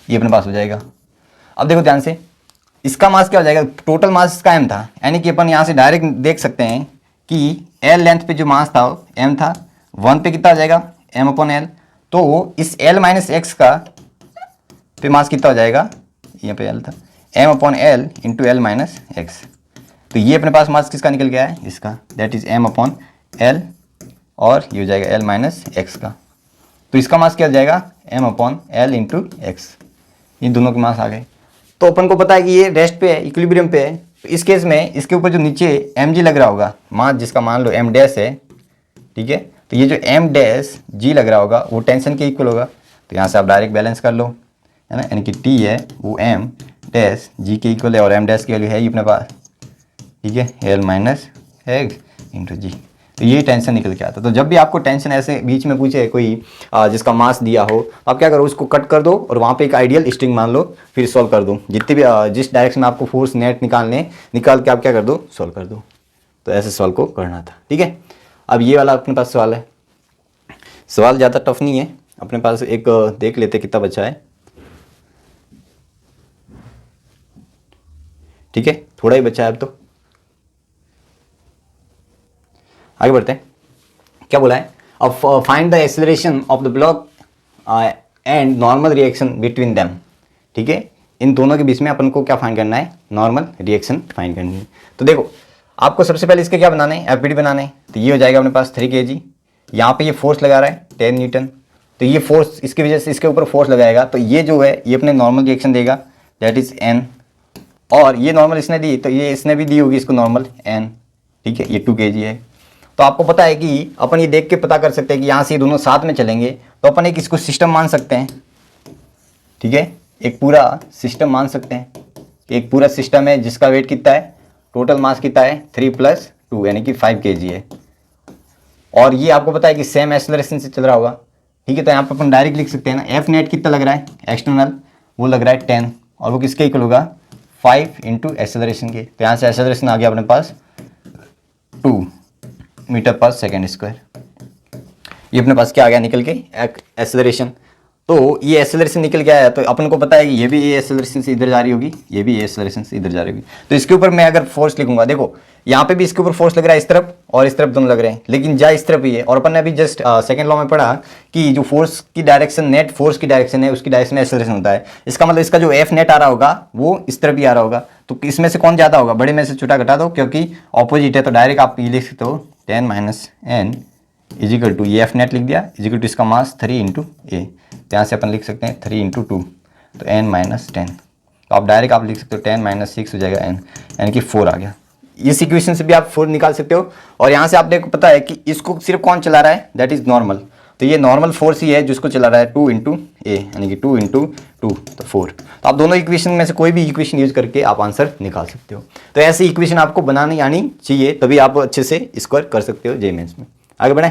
ये अपने पास हो जाएगा। अब देखो ध्यान से, इसका मास क्या हो जाएगा, टोटल मास इसका m था, यानी कि अपन यहाँ से डायरेक्ट देख सकते हैं कि L लेंथ पे जो मास था m था, 1 पे कितना हो जाएगा m/L। तो इस L - x का पे मास कितना हो जाएगा, यहाँ पे L था, m/L × L - x। तो ये अपने पास मास किसका निकल गया है, इसका, दैट इज m/L, और ये हो जाएगा L - x का। तो इसका मास क्या हो जाएगा, m/L × x। ये दोनों के मास आ गए। तो अपन को पता है कि ये रेस्ट पे है, इक्विलिब्रियम पे है, तो इस केस में इसके ऊपर जो नीचे एम जी लग रहा होगा, मास जिसका मान लो एम डैश है, ठीक है, तो ये जो एम डैश जी लग रहा होगा वो टेंशन के इक्वल होगा। तो यहाँ से आप डायरेक्ट बैलेंस कर लो, है ना, यानी कि टी है वो एम डैश जी के इक्वल है और एम डैश की वैल्यू है ही अपने पास, ठीक है, एल माइनस एक्स इंटू जी। तो ये टेंशन निकल के आता। तो जब भी आपको टेंशन ऐसे बीच में पूछे कोई जिसका मास दिया हो, तो आप क्या करो, उसको कट कर दो और वहाँ पे एक आइडियल स्ट्रिंग मान लो, फिर सॉल्व कर दो। जितने भी जिस डायरेक्शन में आपको फोर्स नेट निकाल के आप क्या कर दो, सॉल्व कर दो। तो ऐसे सॉल्व को करना था, ठीक है। अब ये वाला अपने पास सवाल है, सवाल ज़्यादा टफ नहीं है, अपने पास एक देख लेते कितना बचा है, ठीक है, थोड़ा ही बचा है अब तो। आगे बढ़ते हैं, क्या बोला है, अब find the acceleration of the block and normal reaction between them, ठीक है, इन दोनों के बीच में अपन को क्या फाइंड करना है, नॉर्मल रिएक्शन फाइंड करनी है। तो देखो आपको सबसे पहले इसके क्या बनाने हैं, एफबीडी बनाने हैं। तो ये हो जाएगा अपने पास 3 kg, यहाँ पे ये फोर्स लगा रहा है 10 न्यूटन, तो ये फोर्स इसकी वजह से इसके ऊपर फोर्स लगाएगा, तो ये जो है ये अपने नॉर्मल रिएक्शन देगा, दैट इज एन, और ये नॉर्मल इसने दी तो ये इसने भी दी होगी इसको नॉर्मल एन, ठीक है, ये 2 kg है। तो आपको पता है कि अपन ये देख के पता कर सकते हैं कि यहाँ से ये दोनों साथ में चलेंगे, तो अपन एक इसको सिस्टम मान सकते हैं, ठीक है, एक पूरा सिस्टम मान सकते हैं, एक पूरा सिस्टम है जिसका वेट कितना है, टोटल मास कितना है 3 + 2 यानी कि 5 kg है, और ये आपको पता है कि सेम एक्सेलरेशन से चल रहा होगा, ठीक है। तो यहाँ पर अपन डायरेक्ट लिख सकते हैं ना, एफ नेट कितना लग रहा है एक्सटर्नल, वो लग रहा है 10, और वो किसके इक्वल होगा 5 × एक्सेलरेशन के। तो यहाँ से एक्सेलरेशन आ गया अपने पास 2 मीटर/सेकंड²। ये अपने पास क्या आ गया निकल के, एक्सेलरेशन। तो ये एक्सेलरेशन निकल के आया, तो अपन को पता है कि ये भी ये एक्सेलरेशन से इधर जा रही होगी, ये भी ये एक्सेलरेशन से इधर जा रही होगी। तो इसके ऊपर मैं अगर फोर्स लिखूंगा, देखो यहाँ पे भी इसके ऊपर फोर्स लग रहा है, इस तरफ और इस तरफ दोनों लग रहे हैं, लेकिन जा इस तरफ ही है। और अपन ने अभी जस्ट सेकंड लॉ में पढ़ा कि जो फोर्स की डायरेक्शन, नेट फोर्स की डायरेक्शन है, उसकी डायरेक्शन में एक्सेलरेशन होता है। इसका मतलब इसका जो एफ नेट आ रहा होगा वो इस तरफ ही आ रहा होगा। तो इसमें से कौन ज़्यादा होगा, बड़े में से छोटा घटा दो, क्योंकि ऑपोजिट है। तो डायरेक्ट आप ये लिख सकते हो 10 - n इजिकल टू, ये एफ नेट लिख दिया, इजिकल टू इसका मास 3 × a। तो यहाँ से अपन लिख सकते हैं 3 × 2, तो n - 10। तो आप डायरेक्ट आप लिख सकते हो 10 - 6 हो जाएगा n, यानी कि 4 आ गया। इस इक्वेशन से भी आप 4 निकाल सकते हो। और यहाँ से आप देखो पता है कि इसको सिर्फ कौन चला रहा है, दैट इज नॉर्मल। तो ये नॉर्मल फोर्स ही है जिसको चला रहा है 2 × a, यानी कि 2 × 2 तो 4। तो आप दोनों इक्वेशन में से कोई भी इक्वेशन यूज करके आप आंसर निकाल सकते हो। तो ऐसी इक्वेशन आपको बनानी आनी चाहिए, तभी आप अच्छे से स्कोर कर सकते हो जेईई मेंस में। आगे बढ़े,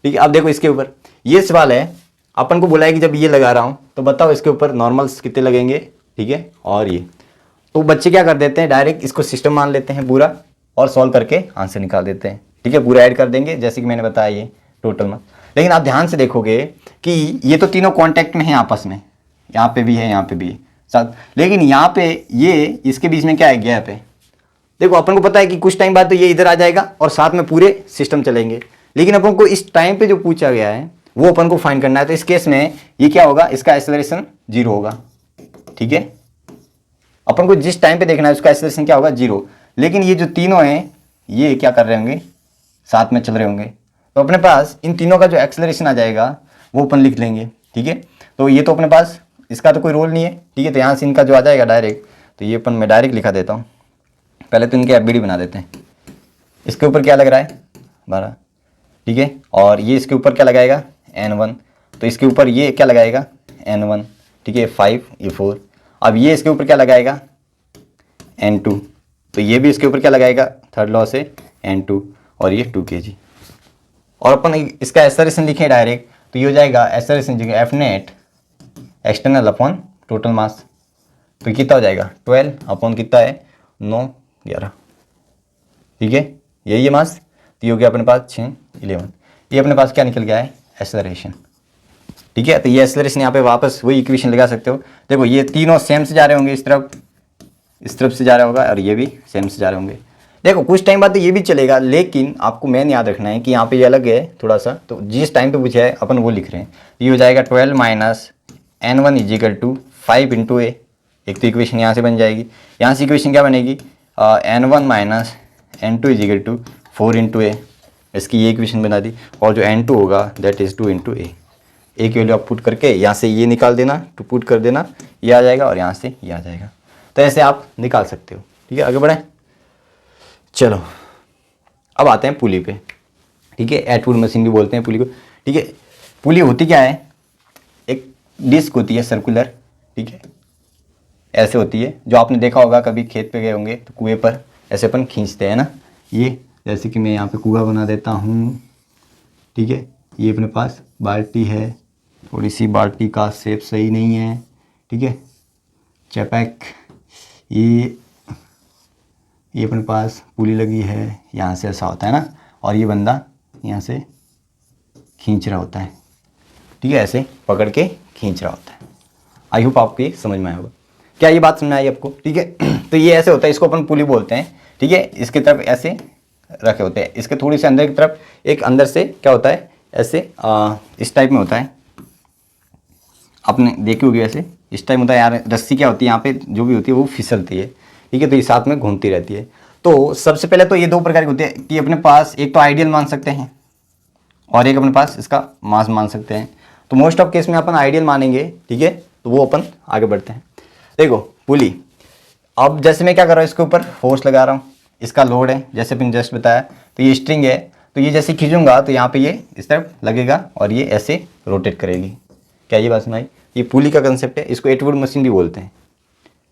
ठीक है। अब देखो इसके ऊपर ये सवाल है, अपन को बोला है कि जब ये लगा रहा हूँ तो बताओ इसके ऊपर नॉर्मल्स कितने लगेंगे, ठीक है। और ये तो बच्चे क्या कर देते हैं, डायरेक्ट इसको सिस्टम मान लेते हैं पूरा और सॉल्व करके आंसर निकाल देते हैं, ठीक है। पूरा ऐड कर देंगे जैसे कि मैंने बताया ये टोटल में। लेकिन आप ध्यान से देखोगे कि ये तो तीनों कॉन्टैक्ट में हैं आपस में, यहाँ पे भी है यहाँ पे भी है साथ, लेकिन यहाँ पे ये इसके बीच में क्या है, गैप है। देखो अपन को पता है कि कुछ टाइम बाद तो ये इधर आ जाएगा और साथ में पूरे सिस्टम चलेंगे, लेकिन अपन को इस टाइम पे जो पूछा गया है वो अपन को फाइंड करना है। तो इस केस में ये क्या होगा, इसका एक्सेलरेशन 0 होगा, ठीक है। अपन को जिस टाइम पे देखना है उसका एक्सेलरेशन क्या होगा, 0। लेकिन ये जो तीनों हैं ये क्या कर रहे होंगे, साथ में चल रहे होंगे, तो अपने पास इन तीनों का जो एक्सेलरेशन आ जाएगा वो अपन लिख लेंगे, ठीक है। तो ये तो अपने पास इसका तो कोई रोल नहीं है, ठीक है। तो यहाँ से इनका जो आ जाएगा डायरेक्ट, तो ये अपन मैं डायरेक्ट लिखा देता हूँ। पहले तो इनके एफबीडी बना देते हैं। इसके ऊपर क्या लग रहा है 12, ठीक है, और ये इसके ऊपर क्या लगाएगा n1, तो इसके ऊपर ये क्या लगाएगा n1, ठीक है, 5 ये 4। अब ये इसके ऊपर क्या लगाएगा n2, तो ये भी इसके ऊपर क्या लगाएगा थर्ड लॉ से n2, और ये 2 kg। और अपन इसका एक्सेलरेशन लिखें डायरेक्ट, तो ये हो जाएगा एक्सेलरेशन जगह F net external upon total mass. तो कितना हो जाएगा 12 अपॉन कितना है 9 11, ठीक है, यही है मास। तो ये हो गया अपने पास 6 11। ये अपने पास क्या निकल गया है एक्सेलरेशन, ठीक है। तो ये एक्सेलरेशन यहाँ पे वापस वही इक्वेशन लगा सकते हो। देखो ये तीनों सेम से जा रहे होंगे, इस तरफ से जा रहा होगा, और ये भी सेम से जा रहे होंगे। देखो कुछ टाइम बाद तो ये भी चलेगा, लेकिन आपको मेन याद रखना है कि यहाँ पे ये अलग है थोड़ा सा, तो जिस टाइम पे पूछा है अपन वो लिख रहे हैं। ये हो जाएगा 12 - n1 इजिकल टू 5 × a। एक तो इक्वेशन यहाँ से बन जाएगी, यहाँ से इक्वेशन क्या बनेगी n1 - n2 is equal to 4 × a। इसकी ये इक्वेशन बना दी, और जो n2 होगा दैट इज़ 2 × a। एक वैल्यू आप पुट करके यहाँ से ये निकाल देना, टू पुट कर देना, ये आ जाएगा और यहाँ से ये आ जाएगा। तो ऐसे आप निकाल सकते हो, ठीक है, आगे बढ़ें। चलो अब आते हैं पुली पे। ठीक है, एटवुड मशीन भी बोलते हैं पुली को। ठीक है, पुली होती क्या है, एक डिस्क होती है सर्कुलर। ठीक है, ऐसे होती है, जो आपने देखा होगा कभी खेत पे गए होंगे तो कुएं पर ऐसे अपन खींचते हैं ना। ये जैसे कि मैं यहाँ पे कुआं बना देता हूँ। ठीक है, ये अपने पास बाल्टी है, थोड़ी सी बाल्टी का शेप सही नहीं है। ठीक है, चपैक, ये अपने पास पुली लगी है, यहाँ से ऐसा होता है ना, और ये बंदा यहाँ से खींच रहा होता है। ठीक है, ऐसे पकड़ के खींच रहा होता है। आई होप आपको ये समझ में आया होगा। क्या ये बात समझ में आई आपको? ठीक है, तो ये ऐसे होता है, इसको अपन पुली बोलते हैं। ठीक है, इसकी तरफ ऐसे रखे होते हैं, इसके थोड़ी सी अंदर की तरफ एक अंदर से क्या होता है, ऐसे इस टाइप में होता है। आपने देखी होगी ऐसे इस टाइप होता है यार। रस्सी क्या होती है यहाँ पे जो भी होती है वो फिसलती है। ठीक है, तो ये साथ में घूमती रहती है। तो सबसे पहले तो ये दो प्रकार के होते हैं कि अपने पास एक तो आइडियल मान सकते हैं और एक अपने पास इसका मास मान सकते हैं। तो मोस्ट ऑफ केस में अपन आइडियल मानेंगे। ठीक है, तो वो अपन आगे बढ़ते हैं। देखो पुली, अब जैसे मैं क्या कर रहा हूँ, इसके ऊपर फोर्स लगा रहा हूँ, इसका लोड है जैसे मैंने जस्ट बताया। तो ये स्ट्रिंग है, तो ये जैसे खींचूंगा तो यहाँ पे ये इस तरफ लगेगा और ये ऐसे रोटेट करेगी। क्या ये बात सुनाई? ये पुली का कंसेप्ट है, इसको एटवुड मशीन भी बोलते हैं।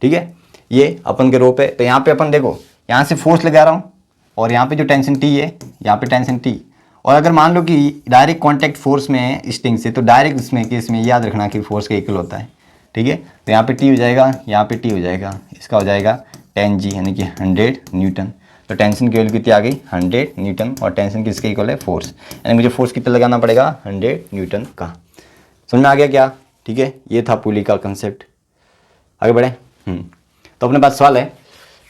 ठीक है, ये अपन के रोप है, तो यहाँ पे अपन देखो यहाँ से फोर्स लगा रहा हूँ और यहाँ पे जो टेंशन टी है, यहाँ पे टेंशन टी। और अगर मान लो कि डायरेक्ट कॉन्टैक्ट फोर्स में है स्ट्रिंग से, तो डायरेक्ट इसमें केस में याद रखना कि फोर्स का इक्वल होता है। ठीक है, तो यहाँ पे टी हो जाएगा, यहाँ पे टी हो जाएगा, इसका हो जाएगा 10 G यानी कि 100 न्यूटन। तो टेंशन की वैल्यू कितनी आ गई? 100 न्यूटन। और टेंशन किसके इक्वल है? फोर्स। यानी मुझे फोर्स कितना लगाना पड़ेगा? 100 न्यूटन का। समझ में आ गया क्या? ठीक है, ये था पुली का कंसेप्ट। आगे बढ़े। तो अपने पास सवाल है,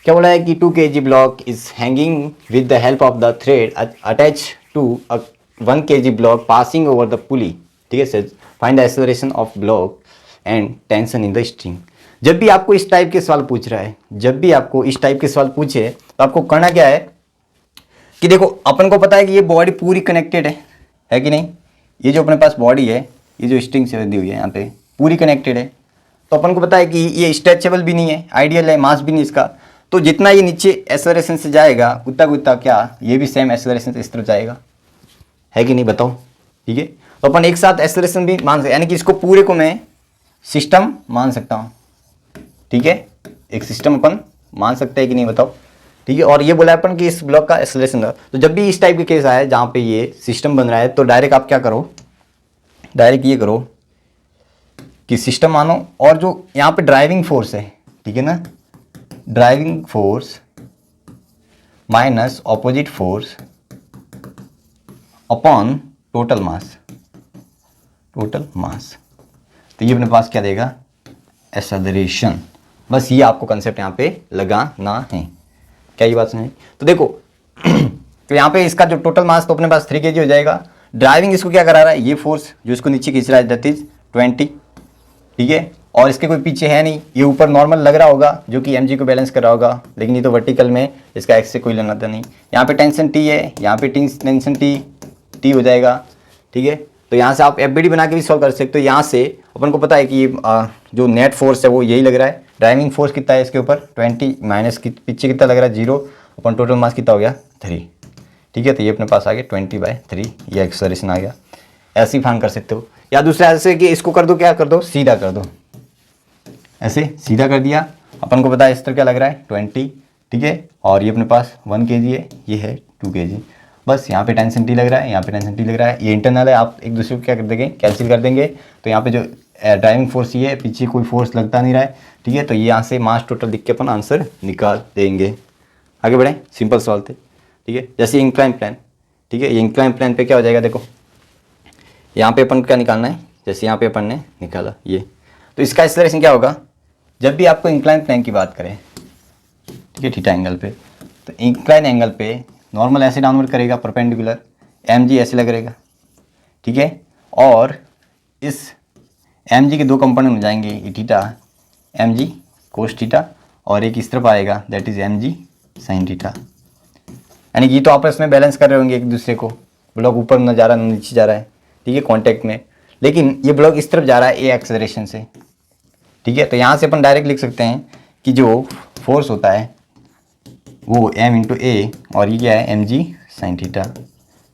क्या बोला है कि 2 kg block is hanging with the help of the thread attach to 1 kg block passing over the pulley. ठीक है, sir find the acceleration of block and tension in the string. जब भी आपको इस टाइप के सवाल पूछ रहा है, जब भी आपको इस टाइप के सवाल पूछे, तो आपको करना क्या है कि देखो अपन को पता है कि ये बॉडी पूरी कनेक्टेड है कि नहीं। ये जो अपने पास बॉडी है, ये जो स्ट्रिंग से बंधी हुई है यहाँ पे पूरी कनेक्टेड है। तो अपन को पता है कि ये स्ट्रेचेबल भी नहीं है, आइडियल है, मास भी नहीं इसका। तो जितना ये नीचे एक्सेलरेशन से जाएगा उतना क्या ये भी सेम एक्सेलरेशन से इस तरफ जाएगा, है कि नहीं बताओ? ठीक है, तो अपन एक साथ एक्सेलरेशन भी मान सकते, यानी कि इसको पूरे को मैं सिस्टम मान सकता हूँ। ठीक है, एक सिस्टम अपन मान सकते हैं कि नहीं बताओ? ठीक है, और ये बोला अपन कि इस ब्लॉक का एक्सेलरेशन। तो जब भी इस टाइप के केस आए जहाँ पे ये सिस्टम बन रहा है, तो डायरेक्ट आप क्या करो, डायरेक्ट ये करो कि सिस्टम मानो, और जो यहाँ पे ड्राइविंग फोर्स है, ठीक है ना, driving force minus opposite force upon total mass, total mass. तो ये अपने पास क्या देगा? एक्सेलरेशन। बस ये आपको कंसेप्ट यहाँ पे लगाना है। क्या ये बात समझ? तो देखो तो यहाँ पे इसका जो टोटल मास तो अपने पास 3 kg हो जाएगा। ड्राइविंग इसको क्या करा रहा है? ये फोर्स जो इसको नीचे खींच रहा है दैट इज 20। ठीक है, और इसके कोई पीछे है नहीं, ये ऊपर नॉर्मल लग रहा होगा जो कि mg को बैलेंस कर रहा होगा, लेकिन ये तो वर्टिकल में इसका एक्स से कोई लेना था नहीं। यहाँ पे टेंशन टी है, यहाँ पे टेंशन टी हो जाएगा। ठीक है, तो यहाँ से आप FBD बना के भी सॉल्व कर सकते हो। यहाँ से अपन को पता है कि जो नेट फोर्स है वो यही लग रहा है। ड्राइविंग फोर्स कितना है इसके ऊपर? 20 माइनस पीछे कितना लग रहा है? 0। अपन टोटल मास कितना हो गया? 3। ठीक है, तो ये अपने पास आ गया 20/3, ये एक्सेलरेशन आ गया। ऐसे ही फाइंड कर सकते हो, या दूसरा ऐसे कि इसको कर दो, क्या कर दो, सीधा कर दो, ऐसे सीधा कर दिया। अपन को पता है इस तरह क्या लग रहा है? 20। ठीक है, और ये अपने पास 1 kg है, ये है 2 kg। बस यहाँ पे टेंशन टी लग रहा है, यहाँ पे टेंशन टी लग रहा है, ये इंटरनल है। आप एक दूसरे को क्या कर देंगे? कैंसिल कर देंगे। तो यहाँ पे जो ड्राइविंग फोर्स ये है, पीछे कोई फोर्स लगता नहीं रहा है। ठीक है, तो ये यहाँ से मास टोटल लिख के अपन आंसर निकाल देंगे। आगे बढ़ें, सिंपल सवाल थे। ठीक है, जैसे इंक्लाइन प्लेन। ठीक है, ये इंक्लाइन प्लेन पे क्या हो जाएगा? देखो यहाँ पे अपन क्या निकालना है, जैसे यहाँ पे अपन ने निकाला ये, तो इसका एक्सेलरेशन क्या होगा? जब भी आपको इंक्लाइन प्लेन की बात करें, ठीक है, थीटा एंगल पे, तो इंक्लाइन एंगल पे नॉर्मल ऐसे डाउनवर्ड करेगा परपेंडिकुलर, mg ऐसे लग रहेगा। ठीक है, और इस mg के दो कंपोनेंट हो जाएंगे, ये थीटा mg कोस थीटा, और एक इस तरफ आएगा that is mg sine theta. यानी कि ये तो आपस में बैलेंस कर रहे होंगे एक दूसरे को, ब्लॉक ऊपर न जा रहा है न नीचे जा रहा है। ठीक है, कॉन्टैक्ट में, लेकिन ये ब्लॉक इस तरफ जा रहा है ए एक्सेलरेशन से। ठीक है, तो यहाँ से अपन डायरेक्ट लिख सकते हैं कि जो फोर्स होता है वो m इंटू ए, और ये क्या है एम जी साइन थीटा। तो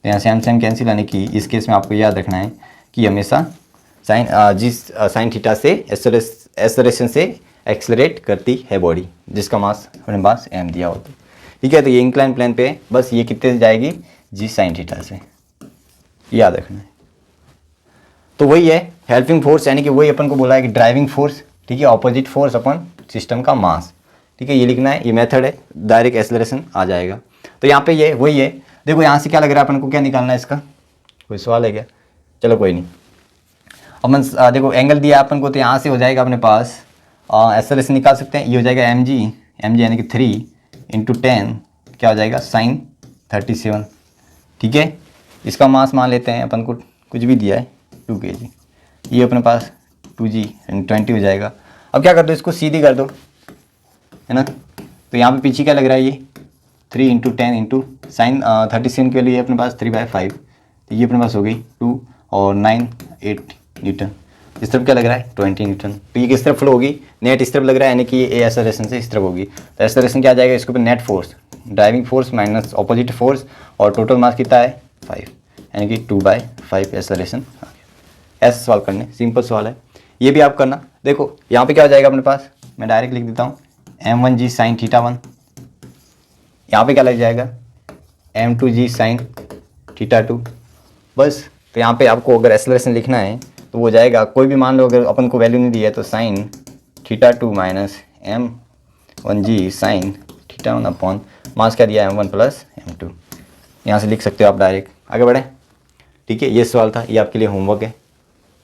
यहाँ से एम साइन कैंसिल, आने की इस केस में आपको याद रखना है कि हमेशा साइन जिस साइन थीटा से एक्सेलरेशन से एक्सेलरेट करती है बॉडी, जिसका मास अपने पास m दिया होता है। ठीक है, तो ये इंक्लाइन प्लेन पे बस ये कितने से जाएगी, जी साइन थीटा से, याद रखना है। तो वही है हेल्पिंग फोर्स, यानी कि वही अपन को बोला है कि ड्राइविंग फोर्स। ठीक है, ऑपोजिट फोर्स अपन सिस्टम का मास। ठीक है, ये लिखना है, ये मेथड है, डायरेक्ट एक्सेलरेशन आ जाएगा। तो यहाँ पे ये वही है। देखो यहाँ से क्या लग रहा है अपन को, क्या निकालना है इसका, कोई सवाल है क्या? चलो कोई नहीं, अपन देखो एंगल दिया अपन को, तो यहाँ से हो जाएगा अपने पास एक्सेलरेशन निकाल सकते हैं। ये हो जाएगा एम जी यानी कि 3 इंटू 10 क्या हो जाएगा, साइन 37। ठीक है, इसका मास मान लेते हैं अपन को, कुछ भी दिया है 2 kg, ये अपने पास 2g 20 हो जाएगा। अब क्या कर दो, इसको सीधी कर दो, है ना। तो यहाँ पे पीछे क्या लग रहा है, ये 3 इंटू 10 इंटू साइन 37 के लिए अपने पास 3/5, तो ये अपने पास हो गई 2 और 9 8 न्यूटन। इस तरफ क्या लग रहा है 20 न्यूटन। तो ये किस तरफ फ्लो होगी, नेट इस तरफ लग रहा है, यानी कि ये एक्सेलरेशन से इस तरफ होगी। तो एक्सेलरेशन क्या आ जाएगा, इसके ऊपर net force, driving force minus opposite force, और टोटल मास कितना है 5, यानी कि 2/5 एक्सेलरेशन आ गया। ऐसा सवाल करने, सिंपल सवाल है, ये भी आप करना। देखो यहाँ पे क्या हो जाएगा अपने पास, मैं डायरेक्ट लिख देता हूँ m1g साइन थीटा 1, यहाँ पे क्या लग जाएगा m2g साइन थीटा 2, बस। तो यहाँ पे आपको अगर एक्सेलरेशन लिखना है तो वो जाएगा, कोई भी मान लो अगर अपन को वैल्यू नहीं दी है, तो sine theta 2 minus m1g sine theta 1 upon mass क्या दिया m1 प्लस m2, यहाँ से लिख सकते हो आप डायरेक्ट। आगे बढ़े। ठीक है, ये सवाल था, ये आपके लिए होमवर्क है,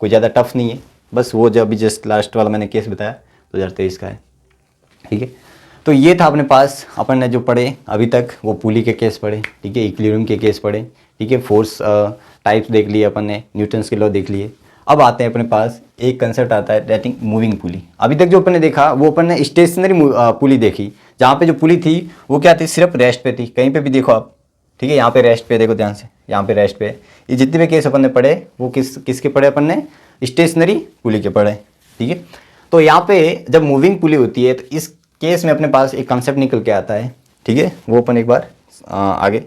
कोई ज़्यादा टफ नहीं है, बस वो जो अभी जस्ट लास्ट वाला मैंने केस बताया 2023 का है। ठीक है, तो ये था अपने पास, अपन ने जो पढ़े अभी तक, वो पुली के केस पढ़े, ठीक है, इक्विलिब्रियम के केस पढ़े, ठीक है, फोर्स टाइप्स देख लिए अपन ने, न्यूटन्स के लॉ देख लिए। अब आते हैं अपने पास एक कंसेप्ट आता है, दैट इज मूविंग पुली। अभी तक जो अपन ने देखा वो अपन ने स्टेशनरी पुली देखी, जहाँ पे जो पुली थी वो क्या थी, सिर्फ रेस्ट पे थी। कहीं पे भी देखो आप, ठीक है, यहाँ पे रेस्ट पे, देखो ध्यान से, यहाँ पे रेस्ट पे। ये जितने भी केस अपन ने पढ़े वो किसके पढ़े, अपन ने स्टेशनरी पुली के पढ़े। ठीक है, तो यहाँ पे जब मूविंग पुली होती है तो इस केस में अपने पास एक कंसेप्ट निकल के आता है। ठीक है, वो अपन एक बार आगे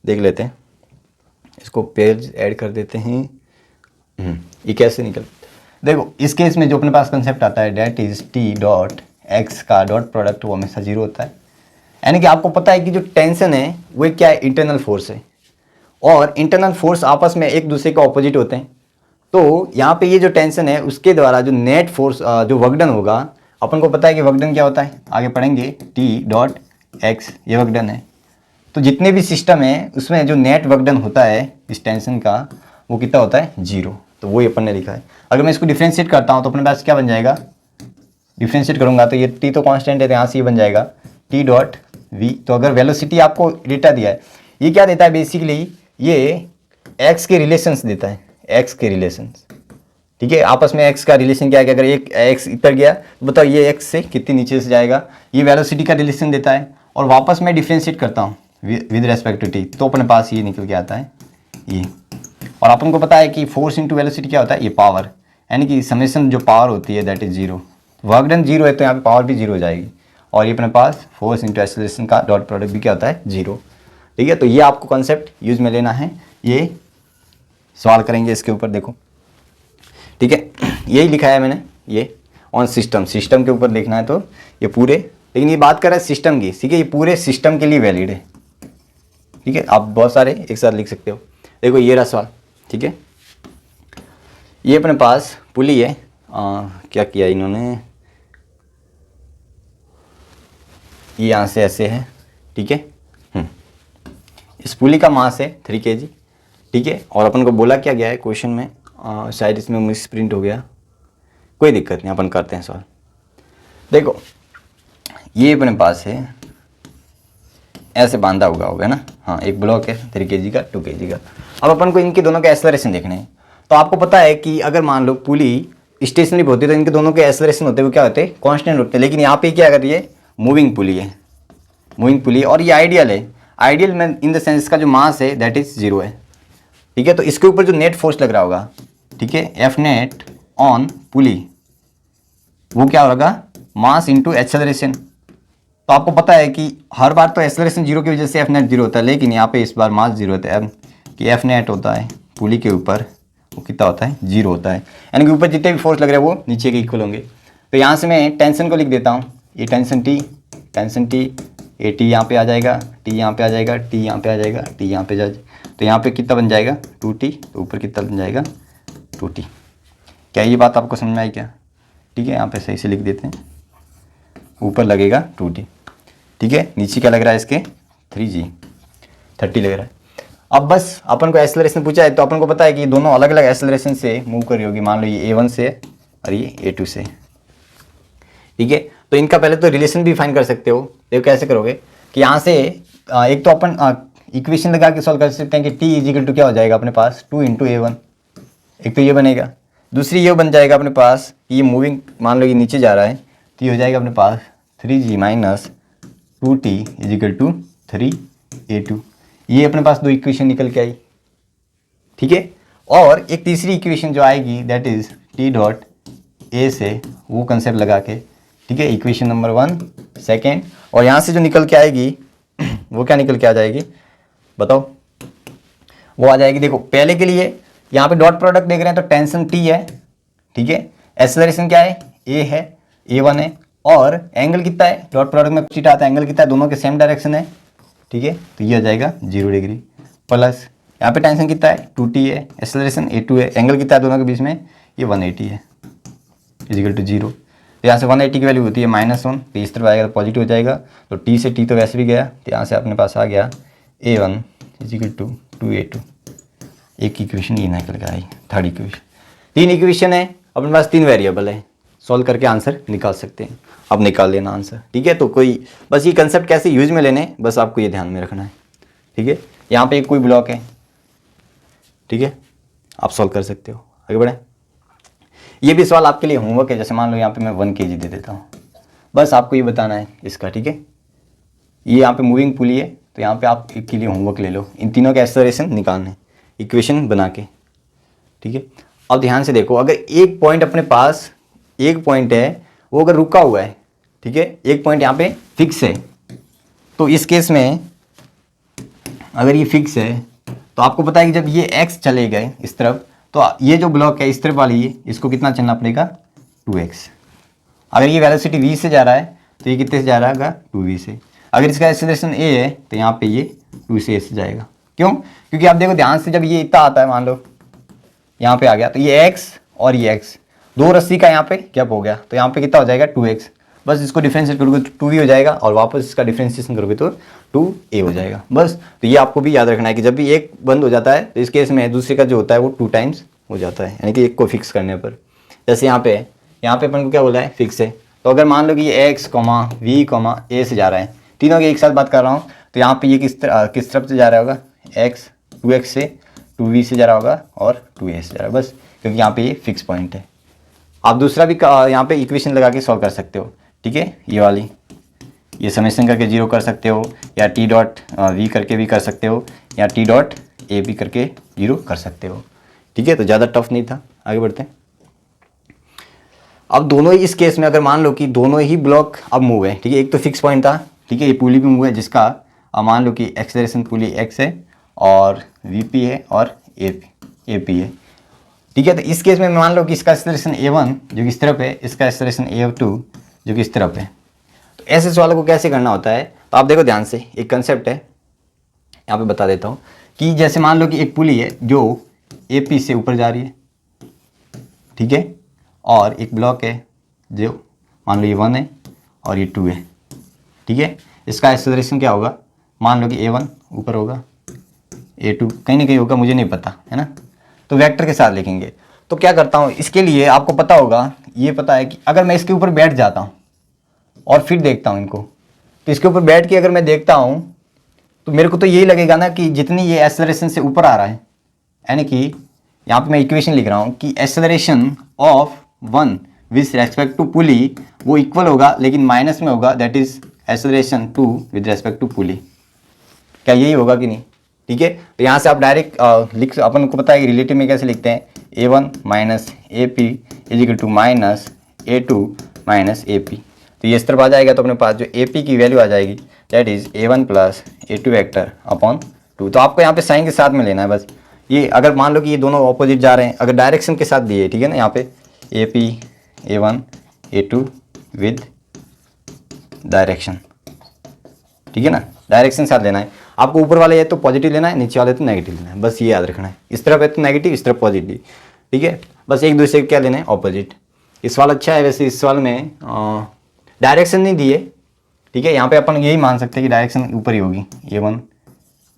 देख लेते हैं, इसको पेज ऐड कर देते हैं। ये कैसे निकल, देखो इस केस में जो अपने पास कंसेप्ट आता है, that is T dot X का डॉट प्रोडक्ट वो हमेशा 0 होता है। यानी कि आपको पता है कि जो टेंशन है वो क्या है, इंटरनल फोर्स है, और इंटरनल फोर्स आपस में एक दूसरे के ऑपोजिट होते हैं। तो यहाँ पे ये जो टेंशन है उसके द्वारा जो नेट फोर्स जो वगडन होगा, अपन को पता है कि वगडन क्या होता है, आगे पढ़ेंगे, टी डॉट एक्स ये वगडन है। तो जितने भी सिस्टम है उसमें जो नेट वगडन होता है इस टेंशन का, वो कितना होता है 0। तो वही अपन ने लिखा है। अगर मैं इसको डिफ्रेंशिएट करता हूँ तो अपने पास क्या बन जाएगा, डिफ्रेंशिएट करूँगा तो ये टी तो कांस्टेंट है, तो यहाँ से ये बन जाएगा टी डॉट वी। तो अगर वेलोसिटी आपको डेटा दिया है, ये क्या देता है बेसिकली, ये एक्स के रिलेशंस देता है, एक्स के रिलेशंस। ठीक है, आपस में एक्स का रिलेशन क्या है कि अगर एक एक्स इतर गया तो बताओ ये एक्स से कितनी नीचे से जाएगा, ये वेलोसिटी का रिलेशन देता है। और वापस मैं डिफ्रेंशिएट करता हूँ विद रेस्पेक्ट टू टी, तो अपने पास ये निकल के आता है ये। और अपन को पता है कि फोर्स इंटू वेलोसिटी क्या होता है, ये पावर, यानी कि समेशन जो पावर होती है दैट इज 0। वर्क डन 0 है तो यहाँ पे पावर भी 0 हो जाएगी, और ये अपने पास फोर्स इंटू एक्सेलरेशन का डॉट प्रोडक्ट भी क्या होता है 0। ठीक है, तो ये आपको कॉन्सेप्ट यूज में लेना है, ये सवाल करेंगे इसके ऊपर, देखो। ठीक है, यही लिखा है मैंने, ये ऑन सिस्टम, सिस्टम के ऊपर लिखना है, तो ये पूरे, लेकिन ये बात कर रहा है सिस्टम की। ठीक है, ये पूरे सिस्टम के लिए वैलिड है। ठीक है, आप बहुत सारे एक साथ लिख सकते हो। देखो ये रहा सवाल। ठीक है, ये अपने पास पुली है, क्या किया इन्होंने, ये यहाँ से ऐसे है। ठीक है, इस पुली का मास है 3 kg। ठीक है, और अपन को बोला क्या गया है क्वेश्चन में, शायद इसमें मिस प्रिंट हो गया, कोई दिक्कत नहीं, अपन करते हैं सवाल। देखो ये अपने पास है, ऐसे बांधा हुआ होगा ना, हाँ, एक ब्लॉक है 3 kg का, 2 kg का। अब अपन को इनके दोनों के एक्सेलरेशन देखने हैं। तो आपको पता है कि अगर मान लो पुली स्टेशनरी होती है तो इनके दोनों के एक्सेलरेशन होते हैं वो क्या होते हैं, कांस्टेंट होते हैं। लेकिन यहाँ पे क्या कर रही है, मूविंग पुली है, मूविंग पुली, और ये आइडियल है। आइडियल में इन द सेंस इसका जो मास है दैट इज 0 है। ठीक है, तो इसके ऊपर जो नेट फोर्स लग रहा होगा, ठीक है, एफ नेट ऑन पुली, वो क्या होगा, मास इंटू एक्सेलरेशन। तो आपको पता है कि हर बार तो एक्सेलरेशन जीरो की वजह से एफ नेट जीरो होता है, लेकिन यहाँ पे इस बार मास जीरो होता है कि एफ नेट होता है पुली के ऊपर वो कितना होता है, जीरो होता है, यानी कि ऊपर जितने भी फोर्स लग रहे हैं वो नीचे के इक्वल होंगे। तो यहाँ से मैं टेंशन को लिख देता हूँ, ये टेंशन टी, ए टी यहाँ पे आ जाएगा, टी यहाँ पे आ जाएगा, टी यहाँ पे आ जाएगा, टी यहाँ पे जा, तो यहाँ पे कितना बन जाएगा 2t, तो ऊपर कितना बन जाएगा 2t। क्या ये बात आपको समझ में आई क्या? ठीक है, यहाँ पे सही से लिख देते हैं, ऊपर लगेगा 2t, ठीक है, नीचे क्या लग रहा है इसके 3g 30 लग रहा है। अब बस अपन को एक्सेलरेशन पूछा है तो अपन को पता है कि दोनों अलग अलग एक्सेलरेशन से मूव कर रही होगी, मान लो ये a1 से और ये a2 से, ठीक है। तो इनका पहले तो रिलेशन भी फाइंड कर सकते हो। देखो कैसे करोगे कि यहाँ से एक तो अपन इक्वेशन लगा के सॉल्व कर सकते हैं कि t इजिकल टू क्या हो जाएगा अपने पास 2 × a1, एक तो ये बनेगा, दूसरी ये बन जाएगा अपने पास कि ये मूविंग मान लो ये नीचे जा रहा है तो ये हो जाएगा अपने पास 3g minus 2t is equal to 3a2। ये अपने पास दो इक्वेशन निकल के आई, ठीक है। और एक तीसरी इक्वेशन जो आएगी that is t dot a से वो कंसेप्ट लगा के, ठीक है, इक्वेशन नंबर 1 सेकेंड, और यहाँ से जो निकल के आएगी वो क्या निकल के आ जाएगी बताओ, वो आ जाएगी, देखो पहले के लिए यहाँ पे डॉट प्रोडक्ट देख रहे हैं तो टेंशन t है, ठीक है, एक्सेलरेशन क्या है a है, a1 है, और एंगल कितना है, डॉट प्रोडक्ट में थीटा आता है, एंगल कितना है, दोनों के सेम डायरेक्शन है, ठीक है, तो ये आ जाएगा 0 डिग्री, प्लस यहाँ पे टेंशन कितना है 2t है, एक्सेलरेशन a2 है, एंगल कितना है दोनों के बीच में, ये 180 है, इजिकल टू 0। तो यहाँ से 180 की वैल्यू होती है -1, तो इस तरफ आएगा तो पॉजिटिव हो जाएगा, तो t से t तो वैसे भी गया, तो यहाँ से अपने पास आ गया a1 इजिकल टू 2a2, एक इक्वेशन ये निकल के आई, थर्ड इक्वेशन। 3 इक्वेशन है अपने पास, 3 वेरिएबल है, सॉल्व करके आंसर निकाल सकते हैं। अब निकाल लेना आंसर, ठीक है। तो कोई बस ये कंसेप्ट कैसे यूज में लेने, बस आपको ये ध्यान में रखना है, ठीक है। यहाँ पे एक कोई ब्लॉक है, ठीक है, आप सॉल्व कर सकते हो, आगे बढ़े। ये भी सवाल आपके लिए होमवर्क है, जैसे मान लो यहाँ पे मैं 1 kg दे देता हूँ, बस आपको ये बताना है इसका, ठीक है। ये यहाँ पे मूविंग पुली है, तो यहाँ पे आप एक के लिए होमवर्क ले लो, इन तीनों के एक्सेलरेशन निकालने इक्वेशन बना के, ठीक है। अब ध्यान से देखो, अगर एक पॉइंट अपने पास, एक पॉइंट है वो अगर रुका हुआ है, ठीक है, एक पॉइंट यहाँ पे फिक्स है, तो इस केस में अगर ये फिक्स है तो आपको पता है कि जब ये x चले गए इस तरफ, तो ये जो ब्लॉक है इस तरफ वाली ये, इसको कितना चलना पड़ेगा 2x। अगर ये वेलोसिटी v से जा रहा है तो ये कितने से जा रहा है 2v से। अगर इसका एक्सेलरेशन a है तो यहाँ पे ये 2 से a से जाएगा। क्यों? क्योंकि आप देखो ध्यान से, जब ये इतना आता है, मान लो यहाँ पे आ गया, तो ये x और ये x, दो रस्सी का यहाँ पे गैप हो गया, तो यहाँ पे कितना हो जाएगा 2x। बस इसको डिफरेंशिएट करोगे तो 2v हो जाएगा, और वापस इसका डिफरेंशिएशन करोगे तो 2a हो जाएगा। बस तो ये आपको भी याद रखना है कि जब भी एक बंद हो जाता है तो इस केस में दूसरे का जो होता है वो 2 टाइम्स हो जाता है, यानी कि एक को फिक्स करने पर। जैसे यहाँ पे अपन को क्या बोला है, फिक्स है, तो अगर मान लो कि ये x, v, a से जा रहा है, तीनों की एक साथ बात कर रहा हूँ, तो यहाँ पे ये किस तरफ से जा रहा होगा, x 2x से 2v से जा रहा होगा और 2a से जा रहा है, बस क्योंकि यहाँ पे ये फिक्स पॉइंट है। आप दूसरा भी यहाँ पे इक्वेशन लगा के सॉल्व कर सकते हो, ठीक है, ये वाली, ये समेशन करके 0 कर सकते हो, या t डॉट v करके भी कर सकते हो, या t डॉट a भी करके 0 कर सकते हो, ठीक है। तो ज़्यादा टफ नहीं था, आगे बढ़ते हैं। अब दोनों ही इस केस में अगर मान लो कि दोनों ही ब्लॉक अब मूव है, ठीक है, एक तो फिक्स पॉइंट था, ठीक है, ये पुली भी मूव है जिसका मान लो कि एक्सेलरेशन पुली x है और vp है और ap है, ठीक है। तो इस केस में मान लो कि इसका एक्सेलरेशन a1 जो कि इस तरफ है, इसका एक्सेलरेशन a2 जो कि इस तरफ है। तो ऐसे सवालों को कैसे करना होता है, तो आप देखो ध्यान से, एक कंसेप्ट है यहाँ पे बता देता हूँ कि जैसे मान लो कि एक पुली है जो AP से ऊपर जा रही है, ठीक है, और एक ब्लॉक है जो मान लो ये 1 है और ये 2 है, ठीक है। इसका एक्सेलरेशन क्या होगा, मान लो कि a1 ऊपर होगा, a2 कहीं ना कहीं होगा, मुझे नहीं पता है ना, तो वेक्टर के साथ लिखेंगे। तो क्या करता हूँ, इसके लिए आपको पता होगा, ये पता है कि अगर मैं इसके ऊपर बैठ जाता हूँ और फिर देखता हूँ इनको, तो इसके ऊपर बैठ के अगर मैं देखता हूँ तो मेरे को तो यही लगेगा ना कि जितनी ये एक्सेलरेशन से ऊपर आ रहा है, यानी कि यहाँ पे मैं इक्वेशन लिख रहा हूँ कि acceleration of 1 with respect to pulley वो इक्वल होगा, लेकिन माइनस में होगा, that is acceleration 2 with respect to pulley. क्या यही होगा कि नहीं, ठीक है। तो यहाँ से आप डायरेक्ट लिख, अपन को पता है कि रिलेटिव में कैसे लिखते हैं, a1 minus AP equal to minus a2 minus AP। तो ये इस तरफ आ जाएगा, तो अपने पास जो ए पी की वैल्यू आ जाएगी that is A1 plus A2 vector upon 2। तो आपको यहाँ पे साइन के साथ में लेना है बस। ये अगर मान लो कि ये दोनों ऑपोजिट जा रहे हैं, अगर डायरेक्शन के साथ दिए, ठीक है ना, यहाँ पे AP A1 A2 with direction, ठीक है ना, डायरेक्शन साथ लेना है आपको। ऊपर वाले ये तो पॉजिटिव लेना है, नीचे वाले तो नेगेटिव लेना है, बस ये याद रखना है। इस तरफ है तो नेगेटिव, इस तरफ पॉजिटिव, ठीक है। बस एक दूसरे को क्या लेना है, ऑपोजिट। इस वाला अच्छा है, वैसे इस वाले में डायरेक्शन नहीं दिए, ठीक है। यहाँ पे अपन यही मान सकते हैं कि डायरेक्शन ऊपर ही होगी। A1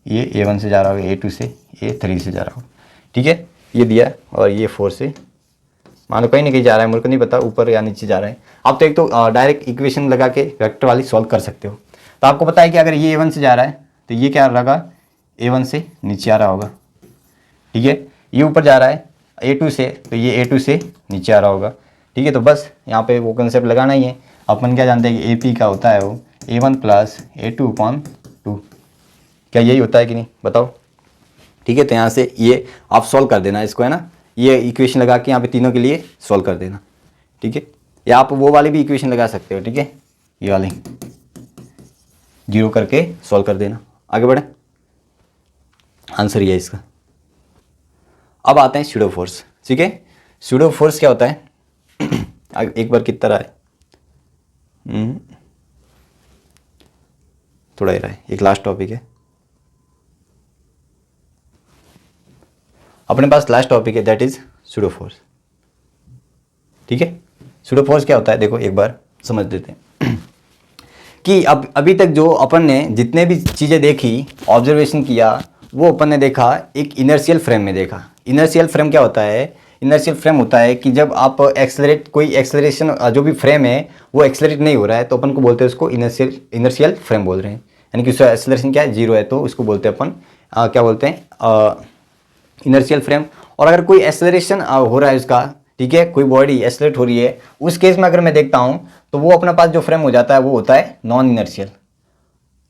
ये A1 से जा रहा होगा, A2 से A3 से जा रहा होगा, ठीक है। ये दिया और ये 4 से मान लो कहीं ना कहीं जा रहा है, मेरे को नहीं पता ऊपर या नीचे जा रहा है। आप तो एक तो डायरेक्ट इक्वेशन लगा के वेक्टर वाली सॉल्व कर सकते हो। तो आपको पता है कि अगर ये A1 से जा रहा है तो ये क्या रहेगा, A1 से नीचे आ रहा होगा, ठीक है। ये ऊपर जा रहा है A2 से, तो ये A2 से नीचे आ रहा होगा, ठीक है। तो बस यहाँ पे वो कंसेप्ट लगाना ही है। अपन क्या जानते हैं कि AP का होता है वो A1 प्लस A2 अपॉन 2। क्या यही होता है कि नहीं, बताओ, ठीक है। तो यहाँ से ये आप सॉल्व कर देना इसको, है ना, ये इक्वेशन लगा के यहाँ पे तीनों के लिए सॉल्व कर देना, ठीक है। या आप वो वाली भी इक्वेशन लगा सकते हो, ठीक है, ये वाली 0 करके सॉल्व कर देना। आगे बढ़े, आंसर ये है इसका। अब आते हैं स्यूडो फोर्स, ठीक है। स्यूडो फोर्स क्या होता है एक बार कितना रहा है, थोड़ा ही रहा है, एक लास्ट टॉपिक है अपने पास, लास्ट टॉपिक है दैट इज स्यूडो फोर्स, ठीक है। स्यूडो फोर्स क्या होता है, देखो एक बार समझ लेते हैं कि अब अभी तक जो अपन ने जितने भी चीज़ें देखी, ऑब्जर्वेशन किया, वो अपन ने देखा एक इनर्शियल फ्रेम में देखा। इनर्शियल फ्रेम क्या होता है, इनर्शियल फ्रेम होता है कि जब आप एक्सेलरेट, कोई एक्सेलरेशन जो भी फ्रेम है वो एक्सेलरेट नहीं हो रहा है तो अपन को बोलते हैं उसको इनर्शियल फ्रेम बोल रहे हैं। यानी कि उसका एक्सेलरेशन क्या है, 0 है, तो उसको बोलते हैं अपन क्या बोलते हैं, इनर्शियल फ्रेम। और अगर कोई एक्सेलरेशन हो रहा है उसका, ठीक है, कोई बॉडी एक्सेलरेट हो रही है, उस केस में अगर मैं देखता हूँ तो वो अपने पास जो फ्रेम हो जाता है वो होता है नॉन इनर्शियल।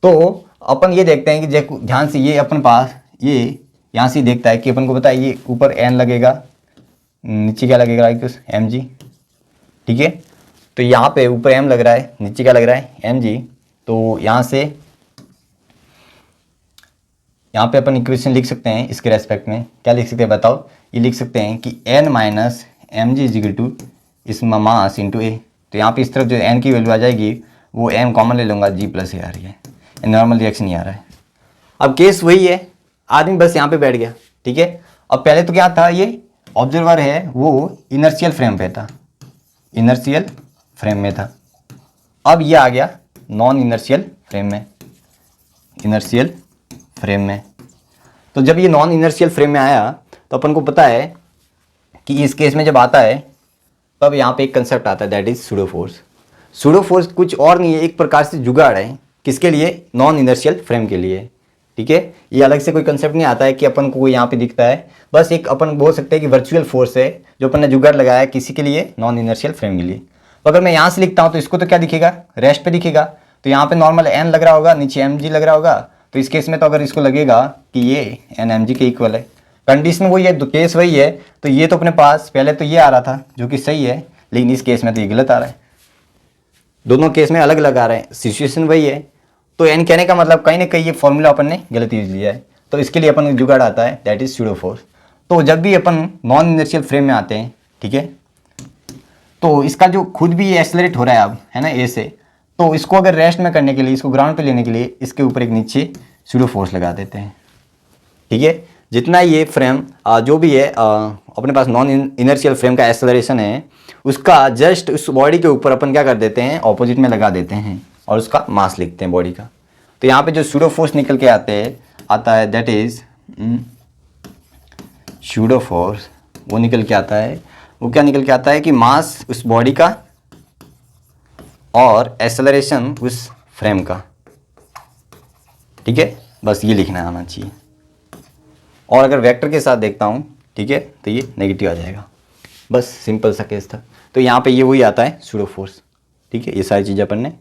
तो अपन ये देखते हैं कि ध्यान से, ये अपन पास ये यहाँ से देखता है कि अपन को पता है ये ऊपर एन लगेगा, नीचे क्या लगेगा, mg, ठीक है। तो यहाँ पे ऊपर m लग रहा है, नीचे क्या लग रहा है, mg। तो यहाँ से यहाँ पे अपन इक्वेशन लिख सकते हैं इसके रेस्पेक्ट में, क्या लिख सकते हैं बताओ, ये लिख सकते हैं कि n minus M G equal to इसमें मास इंटू ए। तो यहाँ पे इस तरफ जो n की वैल्यू आ जाएगी वो m कॉमन ले लूँगा, g प्लस ए आ रही है, नॉर्मल रिएक्शन नहीं आ रहा है। अब केस वही है, आदमी बस यहाँ पे बैठ गया, ठीक है। अब पहले तो क्या था, ये ऑब्जर्वर है वो इनर्शियल फ्रेम पे था, इनर्शियल फ्रेम में था। अब ये आ गया नॉन इनर्शियल फ्रेम में, इनर्शियल फ्रेम में। तो जब ये नॉन इनर्शियल फ्रेम में आया तो अपन को पता है कि इस केस में जब आता है तब यहाँ पे एक कंसेप्ट आता है that is pseudo force. Pseudo force कुछ और नहीं है, एक प्रकार से जुगाड़ है, किसके लिए, नॉन इनर्शियल फ्रेम के लिए, ठीक है। ये अलग से कोई कंसेप्ट नहीं आता है कि अपन को यहाँ पे दिखता है, बस एक अपन बोल सकते हैं कि वर्चुअल फोर्स है जो अपन ने जुगाड़ लगाया है किसी के लिए, नॉन इनर्शियल फ्रेम के लिए। तो अगर मैं यहाँ से लिखता हूँ तो इसको तो क्या दिखेगा, रेस्ट पे दिखेगा। तो यहाँ पे नॉर्मल एन लग रहा होगा, नीचे एम जी लग रहा होगा। तो इस केस में तो अगर इसको लगेगा कि ये एन एम जी के इक्वल है, कंडीशन वही है, तो केस वही है। तो ये तो अपने पास पहले तो ये आ रहा था जो कि सही है, लेकिन इस केस में तो ये गलत आ रहा है। दोनों केस में अलग अलग आ रहे हैं, सिचुएशन वही है। तो एन कहने का मतलब कहीं ना कहीं ये फॉर्मूला अपन ने गलत यूज लिया है। तो इसके लिए अपन जुगाड़ आता है दैट इज स्यूडो फोर्स। तो जब भी अपन नॉन इनर्शियल फ्रेम में आते हैं, ठीक है, तो इसका जो खुद भी ये एक्सेलरेट हो रहा है अब, है ना, ए से, तो इसको अगर रेस्ट में करने के लिए, इसको ग्राउंड पे लेने के लिए इसके ऊपर एक नीचे स्यूडो फोर्स लगा देते हैं, ठीक है। जितना ये फ्रेम जो भी है अपने पास नॉन इनर्शियल फ्रेम का एक्सेलरेशन है, उसका जस्ट उस बॉडी के ऊपर अपन क्या कर देते हैं, ऑपोजिट में लगा देते हैं और उसका मास लिखते हैं बॉडी का। तो यहाँ पे जो स्यूडो फोर्स निकल के आता है दैट इज स्यूडो फोर्स। वो निकल के आता है, वो क्या निकल के आता है कि मास उस बॉडी का और एक्सेलरेशन उस फ्रेम का, ठीक है। बस ये लिखना आना चाहिए। और अगर वेक्टर के साथ देखता हूँ, ठीक है, तो ये नेगेटिव आ जाएगा। बस सिंपल सा केस था। तो यहाँ पे ये वही आता है स्यूडो फोर्स, ठीक है। ये सारी चीज़ें अपन ने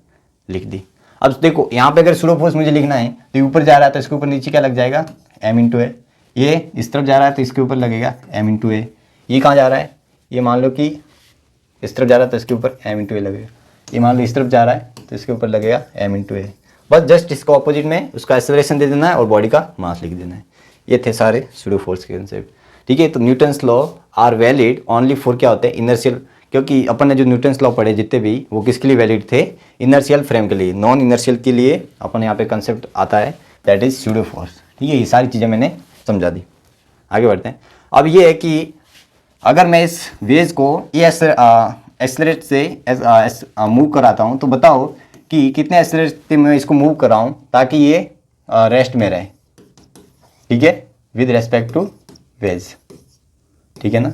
लिख दी। अब देखो यहाँ पे अगर स्यूडो फोर्स मुझे लिखना है तो ये ऊपर जा रहा है तो इसके ऊपर नीचे क्या लग जाएगा, m इंटू ए। ये इस तरफ जा रहा है तो इसके ऊपर लगेगा m इंटू ए। ये कहाँ जा रहा है, ये मान लो कि इस तरफ जा रहा है तो इसके ऊपर m इंटू ए लगेगा। ये मान लो इस तरफ जा रहा है तो इसके ऊपर लगेगा m इंटू ए। बस जस्ट इसको ऑपोजिट में उसका एक्सेलरेशन दे देना है और बॉडी का मास लिख देना है। ये थे सारे सूडो फोर्स के कंसेप्ट। ठीक है, तो Newton's law are valid only for क्या होते हैं, इनर्शियल, क्योंकि अपन ने जो न्यूटन्स लॉ पढ़े जितने भी वो किसके लिए वैलिड थे, इनर्शियल फ्रेम के लिए। नॉन इनर्शियल के लिए अपन यहाँ पे कंसेप्ट आता है दैट इज सूडो फोर्स। ठीक है, ये सारी चीज़ें मैंने समझा दी। आगे बढ़ते हैं। अब ये है कि अगर मैं इस वेज को ये एक्सलरेट से मूव कराता हूँ तो बताओ कि कितने एक्सलरेट से मैं इसको मूव कर रहा हूँ ताकि ये रेस्ट में रहे। ठीक है, विद रेस्पेक्ट टू वेज। ठीक है ना,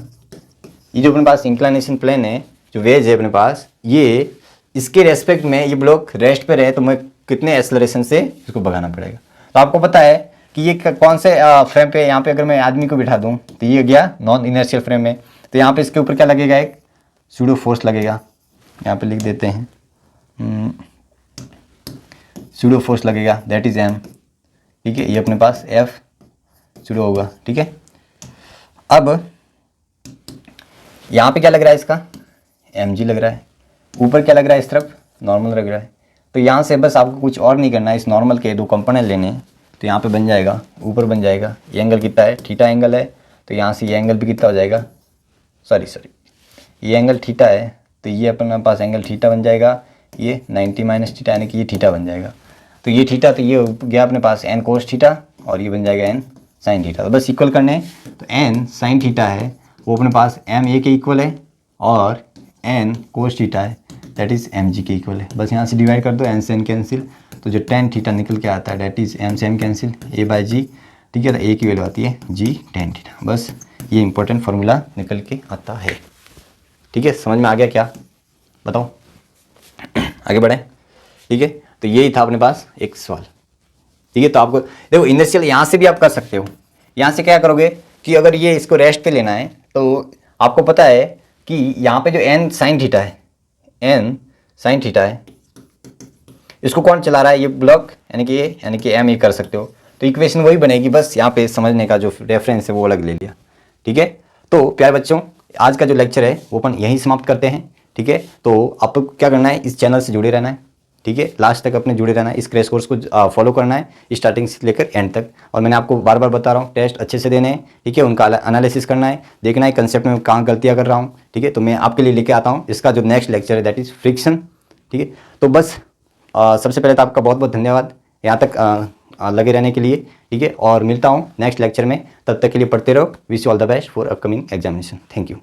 ये जो अपने पास इंक्लाइनेशन प्लेन है, जो वेज है अपने पास, ये इसके रेस्पेक्ट में ये ब्लॉक रेस्ट पे रहे तो मैं कितने एक्सलरेशन से इसको भगाना पड़ेगा। तो आपको पता है कि ये कौन से फ्रेम पे, यहाँ पे अगर मैं आदमी को बिठा दूँ तो ये गया नॉन इनर्शियल फ्रेम में, तो यहाँ पे इसके ऊपर क्या लगेगा, एक सूडो फोर्स लगेगा। यहाँ पे लिख देते हैं सूडो फोर्स लगेगा दैट इज m। ठीक है, ये अपने पास F सूडो होगा। ठीक है, अब यहाँ पे क्या लग रहा है, इसका mg लग रहा है, ऊपर क्या लग रहा है, इस तरफ नॉर्मल लग रहा है। तो यहाँ से बस आपको कुछ और नहीं करना है, इस नॉर्मल के दो कंपोनेंट लेने हैं। तो यहाँ पे बन जाएगा, ऊपर बन जाएगा, ये एंगल कितना है, थीटा एंगल है, तो यहाँ से ये एंगल भी कितना हो जाएगा, सॉरी ये एंगल थीटा है तो ये अपने पास एंगल थीटा बन जाएगा, ये 90 माइनस थीटा यानी कि ये थीटा बन जाएगा। तो ये थीटा, तो ये गया अपने पास n कोस थीटा और ये बन जाएगा n साइन थीटा। तो बस इक्वल करने हैं, तो n साइन थीटा है वो अपने पास m a के इक्वल है और n कोस थीटा है दैट इज़ mg के इक्वल है। बस यहाँ से डिवाइड कर दो, n से n कैंसिल, तो जो tan थीटा निकल के आता है दैट इज़ m से m कैंसिल, a बाई जी। ठीक है, तो a की वैल्यू आती है g tan थीटा। बस ये इंपॉर्टेंट फार्मूला निकल के आता है। ठीक है, समझ में आ गया क्या, बताओ आगे बढ़ें। ठीक है, तो यही था अपने पास एक सवाल। ठीक है, तो आपको देखो इनर्शियल यहाँ से भी आप कर सकते हो। यहाँ से क्या करोगे कि अगर ये इसको रेस्ट पे लेना है तो आपको पता है कि यहाँ पे जो n साइन थीटा है, n साइन थीटा है, इसको कौन चला रहा है, ये ब्लॉक यानी कि m ये कर सकते हो। तो इक्वेशन वही बनेगी, बस यहाँ पे समझने का जो रेफरेंस है वो अलग ले लिया। ठीक है, तो प्यारे बच्चों आज का जो लेक्चर है वो अपन यहीं समाप्त करते हैं। ठीक है, तो आपको क्या करना है, इस चैनल से जुड़े रहना है। ठीक है, लास्ट तक अपने जुड़े रहना है, इस क्रैश कोर्स को फॉलो करना है स्टार्टिंग से लेकर एंड तक। और मैंने आपको बार बार बता रहा हूँ, टेस्ट अच्छे से देने हैं। ठीक है, उनका एनालिसिस करना है, देखना है कंसेप्ट में कहाँ गलतियाँ कर रहा हूँ। ठीक है, तो मैं आपके लिए लेके आता हूँ इसका जो नेक्स्ट लेक्चर है दैट इज़ फ्रिक्शन। ठीक है, तो बस सबसे पहले तो आपका बहुत बहुत धन्यवाद यहाँ तक लगे रहने के लिए। ठीक है, और मिलता हूँ नेक्स्ट लेक्चर में, तब तक के लिए पढ़ते रहो। Wish you all the best for upcoming examination. Thank you.